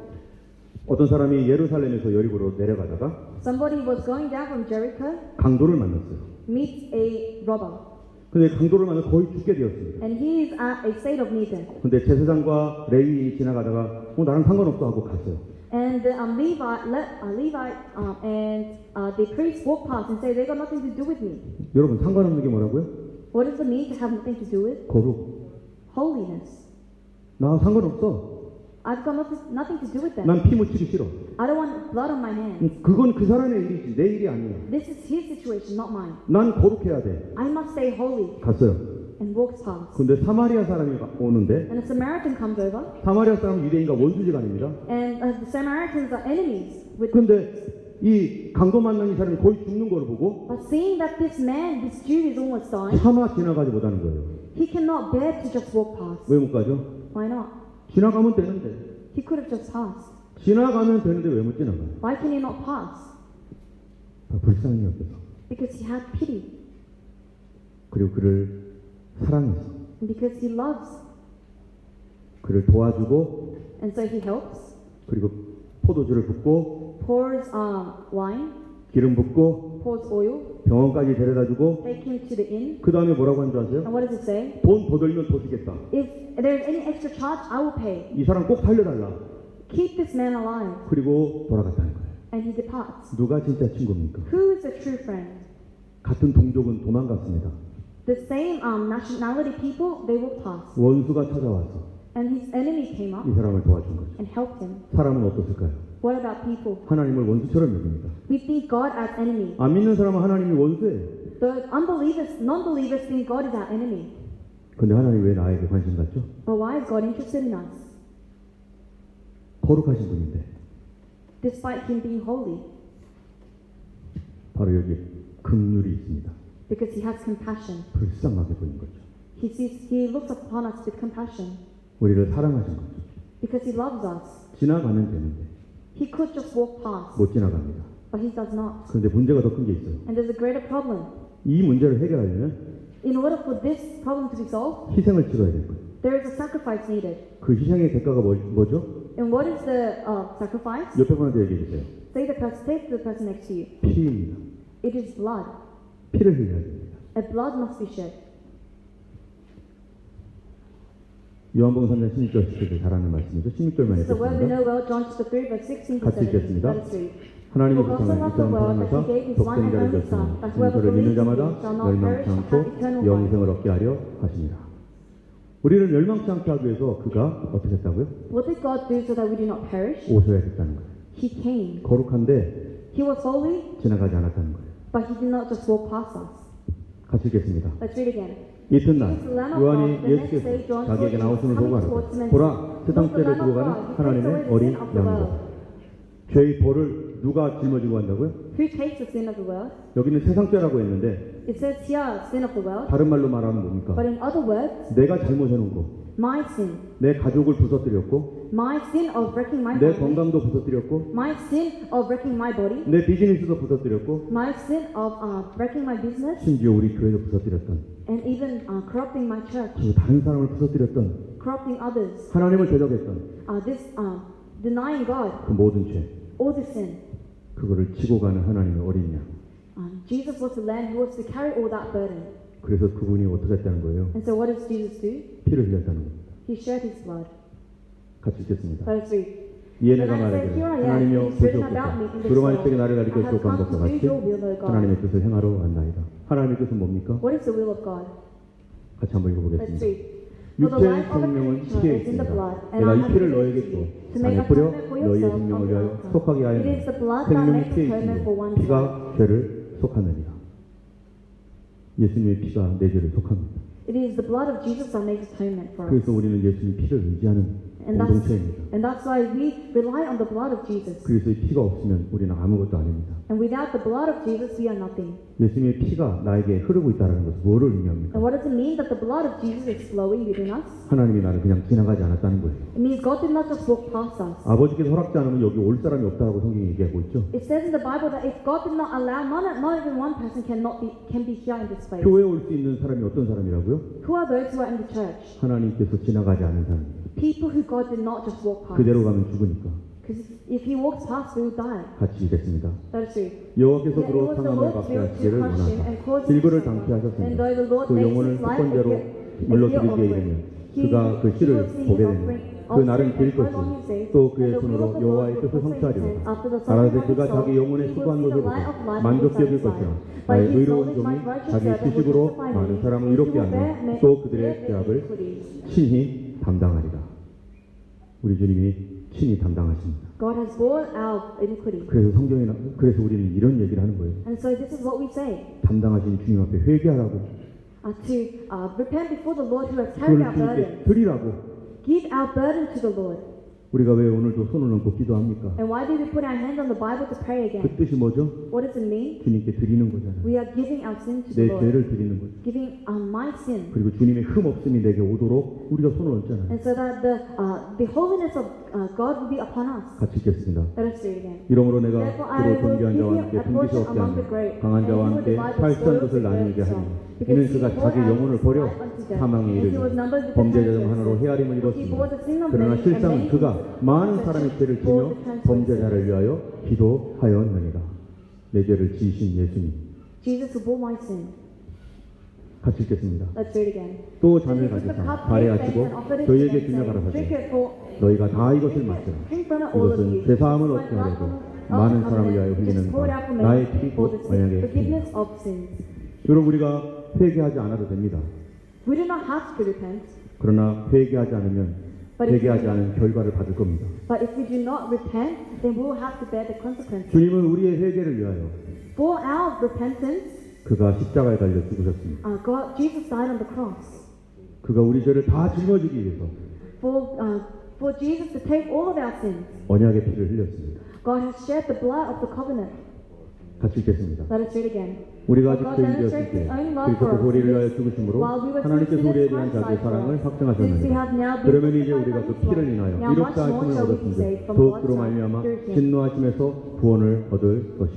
S1: 어떤 사람이 예루살렘에서 여리고로 내려가다가
S2: Somebody was going down from Jericho,
S1: 강도를 만났어요.
S2: meets a robber,
S1: 근데 강도를 만나 거의 죽게 되었습니다.
S2: and he is at a state of near death.
S1: 근데 제사장과 레위인이 지나가다가 나랑 상관없어 하고 갔어요.
S2: And the Levite and the priest walk past and say they got nothing to do with me.
S1: 여러분 상관없는 게 뭐라고요?
S2: What does it mean to have nothing to do with?
S1: 거룩.
S2: Holiness.
S1: 나 상관없어.
S2: I've got nothing to do with them.
S1: 난 피 묻히기 싫어.
S2: I don't want blood on my hands.
S1: 그건 그 사람의 일이지 내 일이 아니야.
S2: This is his situation, not mine.
S1: 난 거룩해야 돼.
S2: I must stay holy.
S1: 갔어요.
S2: And walks past.
S1: 근데 사마리아 사람이 오는데
S2: And a Samaritan comes over,
S1: 사마리아 사람은 유대인과 원수지가 아닙니다.
S2: and the Samaritans are enemies with.
S1: 근데 이 강도 만난 이 사람이 거의 죽는 걸 보고
S2: But seeing that this Jew is almost dying,
S1: 차마 지나가지 못하는 거예요.
S2: he cannot bear to just walk past.
S1: 왜 못 가죠?
S2: Why not?
S1: 지나가면 되는데.
S2: He could have just passed.
S1: 지나가면 되는데 왜 못 지나가요?
S2: Why can he not pass?
S1: 불쌍히 여겨서.
S2: Because he had pity.
S1: 그리고 그를 사랑해서.
S2: And because he loves.
S1: 그를 도와주고
S2: And so he helps.
S1: 그리고 포도주를 붓고
S2: Pours wine.
S1: 기름 붓고
S2: Pours oil.
S1: 병원까지 데려다주고
S2: Take him to the inn.
S1: 그 다음에 뭐라고 한 줄 아세요?
S2: And what does it say?
S1: 돈 더 들면 더 주겠다.
S2: If there is any extra charge, I will pay.
S1: 이 사람 꼭 살려달라.
S2: Keep this man alive.
S1: 그리고 돌아갔다는 거예요.
S2: And he departs.
S1: 누가 진짜 친구입니까?
S2: Who is a true friend?
S1: 같은 동족은 도망갔습니다.
S2: The same nationality people, they walk past.
S1: 원수가 찾아와서
S2: and his enemy came up
S1: 이 사람을 도와준 거죠.
S2: and helped him.
S1: 사람은 어떻을까요?
S2: What about people?
S1: 하나님을 원수처럼 여깁니다.
S2: We think God as enemy.
S1: 안 믿는 사람은 하나님이 원수예요.
S2: The unbelievers, non-believers think God is our enemy.
S1: 근데 하나님 왜 나에게 관심 갖죠?
S2: But why is God interested in us?
S1: 거룩하신 분인데
S2: Despite him being holy.
S1: 바로 여기 긍휼이 있습니다.
S2: Because he has compassion.
S1: 불쌍하게 보인 거죠.
S2: He looks upon us with compassion.
S1: 우리를 사랑하신 거죠.
S2: Because he loves us.
S1: 지나가면 되는데
S2: He could just walk past.
S1: 못 지나갑니다.
S2: But he does not.
S1: 그런데 문제가 더 큰 게 있어요.
S2: And there's a greater problem.
S1: 이 문제를 해결하려면
S2: In order for this problem to be solved,
S1: 희생을 치러야 될 거예요.
S2: there is a sacrifice needed.
S1: 그 희생의 대가가 뭐죠?
S2: And what is the sacrifice?
S1: 옆에 분한테 얘기해 주세요.
S2: Say to the person next to you.
S1: 피입니다.
S2: It is blood.
S1: 피를 흘려야 됩니다.
S2: A blood must be shed.
S1: 요한복음 3장 16절 17절 잘하는 말씀이죠. 16절만
S2: This is the word we
S1: 읽겠습니다.
S2: know well, John chapter 3, verse 16 to
S1: 같이
S2: 17.
S1: 읽겠습니다.
S2: Let us read.
S1: 하나님의
S2: For God so
S1: 세상을
S2: loved the
S1: 이처럼
S2: world that
S1: 사랑하사
S2: he gave his one and
S1: 독생자를
S2: only
S1: 줬으니
S2: Son, that whoever
S1: 그를 믿는
S2: believes in
S1: 자마다
S2: him shall not
S1: 멸망치
S2: perish, but
S1: 않고
S2: have eternal life.
S1: 영생을 얻게 하려 하십니다. 우리를 멸망치 않게 하기 위해서 그가 어떻게 했다고요?
S2: What did God do so that we do not perish?
S1: 오셔야 됐다는 거예요.
S2: He came.
S1: 거룩한데
S2: He was holy,
S1: 지나가지 않았다는 거예요.
S2: but he did not just walk past us.
S1: 같이 읽겠습니다.
S2: Let's read again.
S1: 이튿날 요한이 예수께서 자기에게 나오시는 보고 하라. 보라 세상 죄를 두고 가는 하나님의 어린 양이다. 죄의 벌을 누가 짊어지고 간다고요?
S2: Who takes the sin of the world?
S1: 여기는 세상 죄라고 했는데
S2: It says here, sin of the world.
S1: 다른 말로 말하면 뭡니까?
S2: But in other words,
S1: 내가 잘못해놓은 거,
S2: my sin.
S1: 내 가족을 부서뜨렸고,
S2: My sin of wrecking my
S1: 내
S2: family.
S1: 건강도 부서뜨렸고,
S2: My sin of wrecking my body.
S1: 내 비즈니스도 부서뜨렸고,
S2: My sin of wrecking my business.
S1: 심지어 우리 교회도 부서뜨렸던,
S2: And even corrupting my church.
S1: 그리고 다른 사람을 부서뜨렸던,
S2: Corrupting others.
S1: 하나님을 대적했던
S2: Denying God.
S1: 그 모든 죄,
S2: All the sin.
S1: 그거를 지고 가는 하나님의 어린 양.
S2: Jesus was the lamb who was to carry all that burden.
S1: 그래서 그분이 어떻게 했다는 거예요?
S2: And so what does Jesus do?
S1: 피를 흘렸다는 겁니다.
S2: He shed his blood.
S1: 같이 읽겠습니다.
S2: Let's read.
S1: 이에 내가 말하기를 하나님이여 보시옵소서 두루마리 속에 나를 가리켜 주옵한 것과 같이 하나님의 뜻을 행하러 왔나이다. 하나님의 뜻은 뭡니까?
S2: What is the will of God?
S1: 같이 한번
S2: Let's
S1: 읽어보겠습니다.
S2: read. For the
S1: 육체의
S2: life of a
S1: 생명은
S2: creature
S1: 피에
S2: is in the
S1: 있습니다.
S2: blood, and
S1: 내가
S2: I
S1: 이
S2: have
S1: 피를
S2: given
S1: 너에게
S2: it to
S1: 줘
S2: you, to make
S1: 땅에 뿌려
S2: atonement for
S1: 너희의
S2: yourself
S1: 생명을
S2: on
S1: 위하여
S2: the altar.
S1: 속하게 하였느니라.
S2: It is the blood that
S1: 생명이
S2: makes
S1: 피에
S2: atonement for
S1: 있으므로
S2: one's
S1: 피가 죄를 속하느니라. 예수님의 피가 내 죄를 속합니다.
S2: It is the blood of Jesus that makes atonement for us.
S1: 그래서 우리는 예수님 피를 의지하는
S2: And
S1: 공동체입니다.
S2: that's why we rely on the blood of Jesus.
S1: 그래서 이 피가 없으면 우리는 아무것도 아닙니다.
S2: And without the blood of Jesus, we are nothing.
S1: 예수님의 피가 나에게 흐르고 있다는 것은 뭐를 의미합니까?
S2: And what does it mean that the blood of Jesus is flowing within us?
S1: 하나님이 나를 그냥 지나가지 않았다는 거예요.
S2: It means God did not just walk past us.
S1: 아버지께서 허락지 않으면 여기 올 사람이 없다고 성경이 얘기하고 있죠.
S2: It says in the Bible that if God did not allow, not even one person can be here in this place.
S1: 교회에 올 수 있는 사람이 어떤 사람이라고요?
S2: Who are those who are in the church?
S1: 하나님께서 지나가지 않은 사람이에요.
S2: People who God did not just walk past.
S1: 그대로 가면 죽으니까.
S2: Because if he walks past, we will die.
S1: 같이 읽겠습니다.
S2: That is true.
S1: 여호와께서
S2: Yet it
S1: 그로
S2: was the
S1: 상함을
S2: Lord's
S1: 받게
S2: will to
S1: 하시기를
S2: crush him
S1: 원하사
S2: and cause him
S1: 질그를
S2: to suffer. And
S1: 당케하셨습니다.
S2: though the Lord
S1: 그
S2: makes
S1: 영혼을
S2: his life
S1: 속건대로
S2: a year
S1: 물러드리게
S2: offering,
S1: 이르면
S2: he
S1: 그가 그
S2: will
S1: 씨를
S2: see
S1: 보게
S2: his
S1: 되니
S2: offering
S1: 그 날은
S2: also
S1: 길
S2: and prolong
S1: 것이요
S2: his days.
S1: 또 그의
S2: And the
S1: 손으로
S2: will of the
S1: 여호와의
S2: Lord
S1: 뜻을
S2: will fulfill his
S1: 성취하리라.
S2: hand. After the
S1: 가라되
S2: suffering of
S1: 그가
S2: his soul,
S1: 자기 영혼의
S2: he will
S1: 수고한
S2: see
S1: 것을
S2: the
S1: 보고
S2: light of life
S1: 만족해 줄
S2: will
S1: 것이라.
S2: satisfy.
S1: 나의
S2: By his
S1: 의로운
S2: soul is
S1: 종이
S2: my righteous
S1: 자기
S2: servant will
S1: 지식으로
S2: justify
S1: 많은
S2: many.
S1: 사람을
S2: He
S1: 이롭게
S2: will
S1: 하며
S2: bear
S1: 또 그들의
S2: their
S1: 죄악을
S2: iniquities.
S1: 친히 담당하리라. 우리 주님이 친히 담당하십니다.
S2: God has borne our iniquity.
S1: 그래서 우리는 이런 얘기를 하는 거예요.
S2: And so this is what we say.
S1: 담당하신 주님 앞에 회개하라고,
S2: To repent before the Lord who has carried
S1: 그걸
S2: our burden.
S1: 주님께 드리라고.
S2: Give our burden to the Lord.
S1: 우리가 왜 오늘도 손을 얹고 기도합니까?
S2: And why do we put our hands on the Bible to pray
S1: 그
S2: again?
S1: 뜻이 뭐죠?
S2: What does it mean?
S1: 주님께 드리는 거잖아요.
S2: We are giving our sin to
S1: 내
S2: the Lord.
S1: 죄를 드리는 거죠.
S2: Giving my sin.
S1: 그리고 주님의 흠 없음이 내게 오도록 우리가 손을 얹잖아요.
S2: And so that the holiness of God will be upon us.
S1: 같이 읽겠습니다.
S2: Let us read again.
S1: 이러므로 내가
S2: Therefore I
S1: 그로
S2: will
S1: 존귀한
S2: give
S1: 자와
S2: you
S1: 함께
S2: a
S1: 등기시
S2: portion
S1: 없게
S2: among
S1: 하며
S2: the great,
S1: 강한
S2: and
S1: 자와
S2: he will
S1: 함께
S2: divide the
S1: 탈취한
S2: spoils
S1: 것을
S2: with the
S1: 나누게 하리니
S2: strong.
S1: 이는
S2: Because
S1: 그가
S2: he
S1: 자기
S2: poured out
S1: 영혼을
S2: his
S1: 버려
S2: life unto death,
S1: 사망에
S2: and he was
S1: 이르니
S2: numbered with the
S1: 범죄자중
S2: transgressors.
S1: 하나로 헤아림을
S2: He bore
S1: 입었습니다.
S2: the sin of
S1: 그러나
S2: many, and
S1: 실상은
S2: many
S1: 그가 많은
S2: transgressors
S1: 사람의 죄를
S2: bore
S1: 지며
S2: the transgressors.
S1: 범죄자를 위하여 기도하였느니라. 내 죄를 지으신 예수님.
S2: Jesus who bore my sin.
S1: 같이 읽겠습니다.
S2: Let's read again.
S1: 또
S2: And
S1: 잔을
S2: he took the
S1: 가지사
S2: cup,
S1: 발에
S2: gave
S1: 하시고
S2: thanks, and offered it to
S1: 저희에게
S2: them,
S1: 주며
S2: saying,
S1: 가라사대
S2: Drink it, for
S1: 너희가 다 이것을 마시라.
S2: drink from it, all of
S1: 이것은
S2: you.
S1: 죄사함을
S2: This is
S1: 얻게
S2: my
S1: 하려고
S2: blood
S1: 많은
S2: of
S1: 사람을
S2: the
S1: 위하여
S2: covenant, which is
S1: 흘리는
S2: poured
S1: 바
S2: out for
S1: 나의
S2: many
S1: 피
S2: for
S1: 곧
S2: the
S1: 언약의 피입니다.
S2: forgiveness of sins.
S1: 여러분 우리가 회개하지 않아도 됩니다.
S2: We do not have to repent,
S1: 그러나 회개하지 않으면
S2: But if,
S1: 회개하지 않은 결과를 받을 겁니다.
S2: but if we do not repent, then we will have to bear the consequences.
S1: 주님은 우리의 회개를 위하여
S2: For our repentance,
S1: 그가 십자가에 달려 죽으셨습니다.
S2: Jesus died on the cross.
S1: 그가 우리 죄를 다 짊어지기 위해서
S2: For Jesus to take all of our sins,
S1: 언약의 피를 흘렸습니다.
S2: God has shed the blood of the covenant.
S1: 같이 읽겠습니다.
S2: Let us read again.
S1: 우리가 아직
S2: God
S1: 죄인되었을
S2: demonstrates
S1: 때
S2: His own love
S1: 그리스도께서
S2: for us.
S1: 우리를 위하여 죽으심으로
S2: While we were
S1: 하나님께서
S2: still
S1: 우리에
S2: sinners,
S1: 대한 자기의
S2: Christ
S1: 사랑을
S2: died for us. Since we
S1: 확증하셨느니라.
S2: have now been
S1: 그러면 이제
S2: justified
S1: 우리가
S2: by
S1: 그
S2: His
S1: 피를
S2: blood,
S1: 인하여
S2: now
S1: 이롭다
S2: much more
S1: 하심을
S2: shall we be
S1: 얻었은즉
S2: saved from
S1: 더욱으로
S2: God's wrath
S1: 말미암아
S2: through Him.
S1: 진노하심에서 구원을 얻을 것이.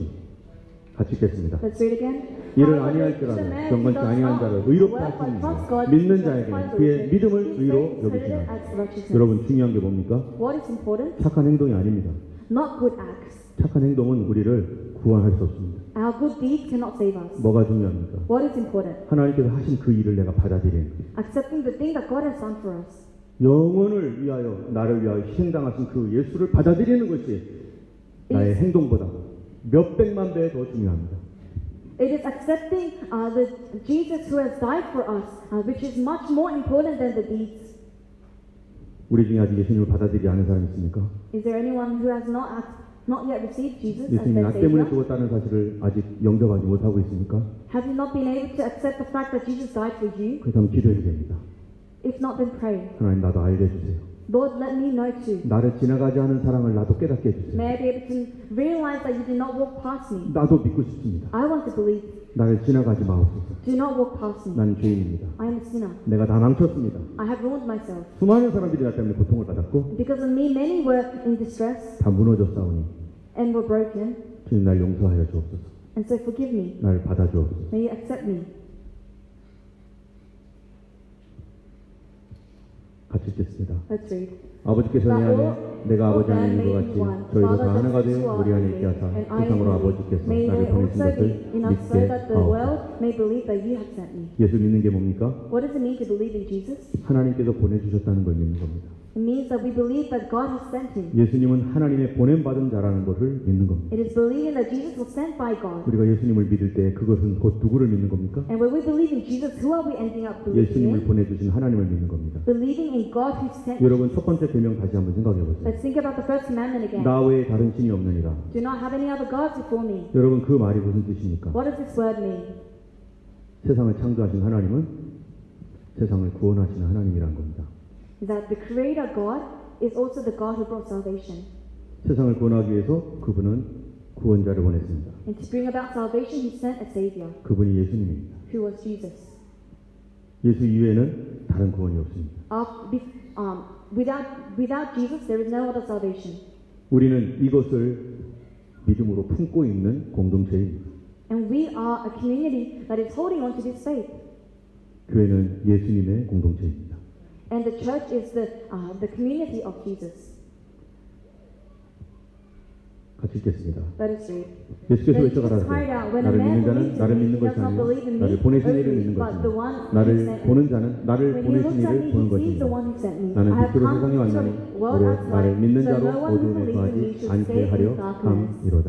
S1: 같이 읽겠습니다.
S2: Let's read again.
S1: 이를
S2: However,
S1: 아니할지라도
S2: the man
S1: 경건치
S2: who does
S1: 아니한
S2: not
S1: 자를 의롭다
S2: work but
S1: 하시는
S2: trusts God,
S1: 믿는
S2: Jesus
S1: 자에게는
S2: Christ
S1: 그의
S2: will
S1: 믿음을
S2: be
S1: 의로
S2: credited
S1: 여기시나.
S2: as righteousness.
S1: 여러분 중요한 게 뭡니까?
S2: What is important?
S1: 착한 행동이 아닙니다.
S2: Not good acts.
S1: 착한 행동은 우리를 구원할 수 없습니다.
S2: Our good deeds cannot save us.
S1: 뭐가 중요합니까?
S2: What is important?
S1: 하나님께서 하신 그 일을 내가 받아들이는 거예요.
S2: Accepting the thing that God has done for us.
S1: 영혼을 위하여 나를 위하여 희생당하신 그 예수를 받아들이는 것이 나의 행동보다 몇백만 배 더 중요합니다.
S2: It is accepting the Jesus who has died for us, which is much more important than the deeds.
S1: 우리 중에 아직 예수님을 받아들이지 않은 사람이 있습니까?
S2: Is there anyone who has not yet received Jesus as
S1: 예수님이
S2: their
S1: 나 때문에
S2: Savior?
S1: 죽었다는 사실을 아직 영접하지 못하고 있습니까?
S2: Have you not been able to accept the fact that Jesus died for you?
S1: 그렇다면 기도해야 됩니다.
S2: If not, then pray.
S1: 하나님 나도 알게 해주세요.
S2: Lord, let me know too.
S1: 나를 지나가지 않은 사랑을 나도 깨닫게 해주세요.
S2: May I be able to realize that you did not walk past me.
S1: 나도 믿고 싶습니다.
S2: I want to believe.
S1: 나를 지나가지 마옵소서.
S2: Do not walk past me.
S1: 나는 죄인입니다.
S2: I am a sinner.
S1: 내가 다 망쳤습니다.
S2: I have ruined myself.
S1: 수많은 사람들이 나 때문에 고통을 받았고
S2: Because of me, many were in distress
S1: 다 무너졌사오니
S2: and were broken.
S1: 주님 날 용서하여 주옵소서.
S2: And so forgive me.
S1: 나를 받아주옵소서.
S2: May you accept me.
S1: 같이 읽겠습니다.
S2: Let's read.
S1: 아버지께서 내 안에 내가 아버지 안에 있는 것 같이 저희도 다 하나가 되어 우리 안에 있게 하사 세상으로 아버지께서
S2: May
S1: 나를
S2: they
S1: 보내신
S2: also
S1: 것을
S2: be in us so
S1: 믿게
S2: that the
S1: 하옵소서.
S2: world may believe that you have sent me.
S1: 예수 믿는 게 뭡니까?
S2: What does it mean to believe in Jesus?
S1: 하나님께서 보내주셨다는 걸 믿는 겁니다.
S2: It means that we believe that God has sent him.
S1: 예수님은 하나님의 보냄받은 자라는 것을 믿는 겁니다.
S2: It is believing that Jesus was sent by God.
S1: 우리가 예수님을 믿을 때 그것은 곧 누구를 믿는 겁니까?
S2: And when we believe in Jesus, who are we ending up believing
S1: 예수님을
S2: in?
S1: 보내주신 하나님을 믿는 겁니다.
S2: Believing in God who sent.
S1: 여러분 첫 번째 계명 다시 한번 생각해 보세요.
S2: Let's think about the first commandment again.
S1: 나 외에 다른 신이 없느니라.
S2: Do not have any other gods before me.
S1: 여러분 그 말이 무슨 뜻입니까?
S2: What does this word mean?
S1: 세상을 창조하신 하나님은 세상을 구원하시는 하나님이란 겁니다.
S2: Is that the Creator God is also the God who brought salvation.
S1: 세상을 구원하기 위해서 그분은 구원자를 보냈습니다.
S2: And to bring about salvation, He sent a Savior,
S1: 그분이 예수님입니다.
S2: who was Jesus.
S1: 예수 이외에는 다른 구원이 없습니다.
S2: Without Jesus, there is no other salvation.
S1: 우리는 이것을 믿음으로 품고 있는 공동체입니다.
S2: And we are a community that is holding on to this faith.
S1: 교회는 예수님의 공동체입니다.
S2: And the church is the community of Jesus.
S1: 같이 읽겠습니다.
S2: Let us read.
S1: 예수께서
S2: Then Jesus
S1: 외쳐가라사대
S2: cried out, when a
S1: 나를
S2: man
S1: 믿는 자는
S2: believes
S1: 나를
S2: in me,
S1: 믿는
S2: he
S1: 것이
S2: does not
S1: 아니요
S2: believe in me
S1: 나를 보내신 이를
S2: only,
S1: 믿는
S2: but the
S1: 것입니다.
S2: one who
S1: 나를
S2: sent me.
S1: 보는 자는 나를
S2: When he
S1: 보내신
S2: looks at
S1: 이를
S2: me,
S1: 보는
S2: he sees the
S1: 것입니다.
S2: one who sent me.
S1: 나는
S2: I have
S1: 빛으로
S2: come
S1: 세상에
S2: into
S1: 왔나니
S2: the world
S1: 오래
S2: as
S1: 나를
S2: light,
S1: 믿는
S2: so
S1: 자로
S2: no one who
S1: 어두움에
S2: believes in me
S1: 거하지
S2: should
S1: 않게
S2: stay in
S1: 하려
S2: darkness.
S1: 함이로다.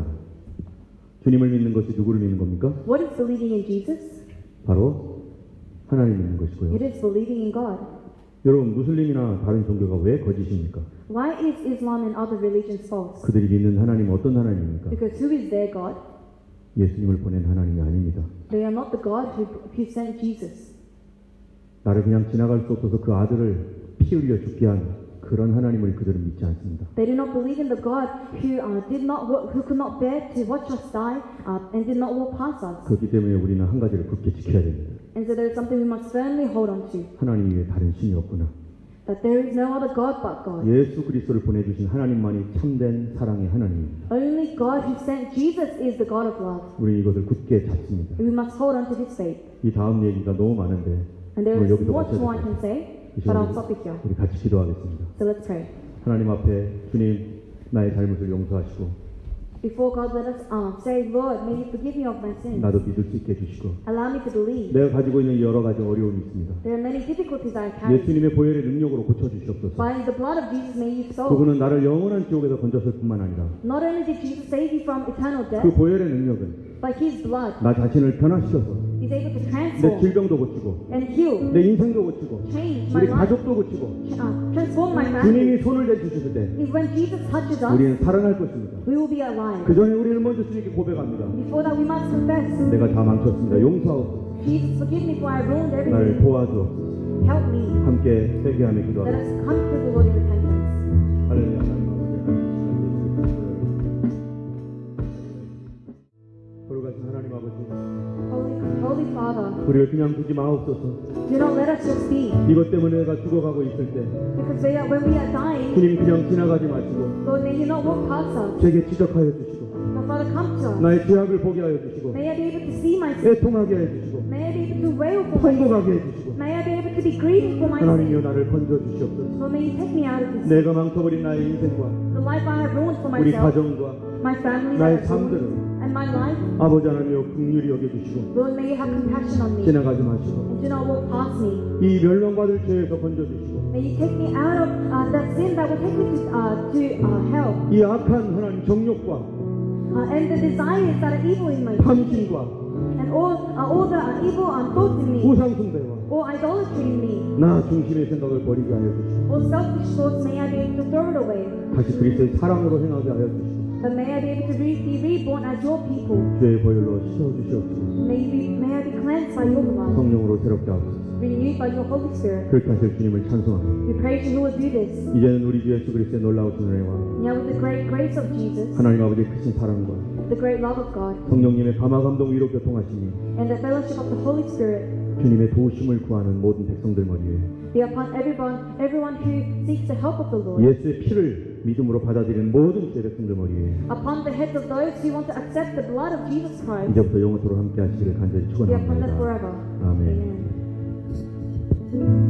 S1: 주님을 믿는 것이 누구를 믿는 겁니까?
S2: What is believing in Jesus?
S1: 바로 하나님 믿는 것이고요.
S2: It is believing in God.
S1: 여러분 무슬림이나 다른 종교가 왜 거짓입니까?
S2: Why is Islam and other religions false?
S1: 그들이 믿는 하나님은 어떤 하나님입니까?
S2: Because who is their God?
S1: 예수님을 보낸 하나님이 아닙니다.
S2: They are not the God who sent Jesus.
S1: 나를 그냥 지나갈 수 없어서 그 아들을 피 흘려 죽게 한 그런 하나님을 그들은 믿지 않습니다.
S2: They do not believe in the God who could not bear to watch us die and did not walk past us.
S1: 그렇기 때문에 우리는 한 가지를 굳게 지켜야 됩니다.
S2: And so there is something we must firmly hold on to.
S1: 하나님 외에 다른 신이 없구나.
S2: That there is no other God but God.
S1: 예수 그리스도를 보내주신 하나님만이 참된 사랑의 하나님입니다.
S2: Only God who sent Jesus is the God of love.
S1: 우리는 이것을 굳게 잡습니다.
S2: We must hold on to this faith.
S1: 이 다음 얘기가 너무 많은데
S2: And there
S1: 오늘
S2: is
S1: 여기서
S2: much more I
S1: 마쳐야
S2: can say,
S1: 이
S2: but I'll
S1: 시간에
S2: stop it here.
S1: 우리 같이 기도하겠습니다.
S2: So let's pray.
S1: 하나님 앞에 주님 나의 잘못을 용서하시고
S2: Before God, let us say, Lord, may you forgive me of my sins.
S1: 나도 믿을 수 있게 해주시고
S2: Allow me to believe.
S1: 내가 가지고 있는 여러 가지 어려움이 있습니다.
S2: There are many difficulties I carry.
S1: 예수님의 보혈의 능력으로 고쳐주시옵소서.
S2: By the blood of Jesus, may you solve.
S1: 그분은 나를 영원한 지옥에서 건졌을 뿐만 아니라
S2: Not only did Jesus save you from eternal
S1: 그
S2: death,
S1: 보혈의 능력은
S2: but His blood
S1: 나 자신을 변화시켜서
S2: is able to transform transform
S1: 질병도 고치고
S2: and heal,
S1: 내 인생도 고치고
S2: change my
S1: 우리
S2: life,
S1: 가족도 고치고
S2: transform my family.
S1: 주님이 손을 대주실 때
S2: Is when Jesus touches us,
S1: 우리는 살아날 것입니다.
S2: we will be alive.
S1: 그 전에 우리는 먼저 주님께 고백합니다.
S2: Before that, we must confess.
S1: 내가 다 망쳤습니다. 용서하옵소서.
S2: Jesus, forgive me for I ruined
S1: 나를
S2: everything.
S1: 도와주옵소서.
S2: Help me.
S1: 함께 회개하며
S2: Let
S1: 기도하옵소서.
S2: us come to the Lord in repentance.
S1: 할렐루야. 하나님 아버지, 거룩하신 하나님 아버지,
S2: Holy Father,
S1: 우리를 그냥 두지 마옵소서.
S2: do not let us just be.
S1: 이것 때문에 내가 죽어가고 있을 때
S2: Because when we are dying,
S1: 주님 그냥 지나가지 마시고
S2: Lord, may you not walk past us.
S1: 제게 지적하여 주시고
S2: But Father, come to us.
S1: 나의 죄악을 보게 하여 주시고
S2: May I be able to see my sin.
S1: 애통하게 해 주시고
S2: May I be able to wail for my sin.
S1: 통곡하게 해 주시고
S2: May I be able to be grieving for my sin.
S1: 하나님이여 나를 건져 주시옵소서.
S2: Lord, may you take me out of this.
S1: 내가 망쳐버린 나의 인생과
S2: The life I have ruined for
S1: 우리
S2: myself,
S1: 가정과
S2: my family,
S1: 나의
S2: that I ruined,
S1: 삶들을
S2: and my life.
S1: 아버지 하나님이여 긍휼히 여겨주시고
S2: Lord, may you have compassion on me.
S1: 지나가지 마시고
S2: And do not walk past me.
S1: 이 멸망받을 죄에서 건져주시고
S2: May you take me out of that sin that will take me to hell.
S1: 이 악한 하나님 정욕과
S2: And the desires that are evil in my
S1: 탐심과
S2: and all the evil thoughts in me,
S1: 우상숭배와
S2: or idolatry in me,
S1: 나 중심의 생각을 버리게 하여 주시고
S2: or selfish thoughts, may I be able to throw it away.
S1: 다시 그리스도의 사랑으로 행하게 하여 주시고
S2: But may I be able to be reborn as your people.
S1: 죄의 보혈로 씌워주시옵소서.
S2: May I be cleansed by your blood,
S1: 성령으로 새롭게 하옵소서.
S2: renewed by your Holy Spirit.
S1: 그렇게 하실 주님을 찬송합니다.
S2: We praise you who will do this.
S1: 이제는 우리 주 예수 그리스도의 놀라우신 은혜와
S2: Now with the great grace of Jesus,
S1: 하나님 아버지의 크신 사랑과
S2: the great love of God,
S1: 성령님의 감화 감동 위로 교통하시니
S2: and the fellowship of the Holy Spirit
S1: 주님의 도우심을 구하는 모든 백성들 머리에
S2: be upon everyone who seeks the help of the Lord,
S1: 예수의 피를 믿음으로 받아들이는 모든 제 백성들 머리에
S2: upon the heads of those who want to accept the blood of Jesus Christ,
S1: 이제부터 영원토록 함께 하시기를 간절히
S2: be upon them
S1: 축원합니다.
S2: forever.
S1: 아멘.
S2: Amen.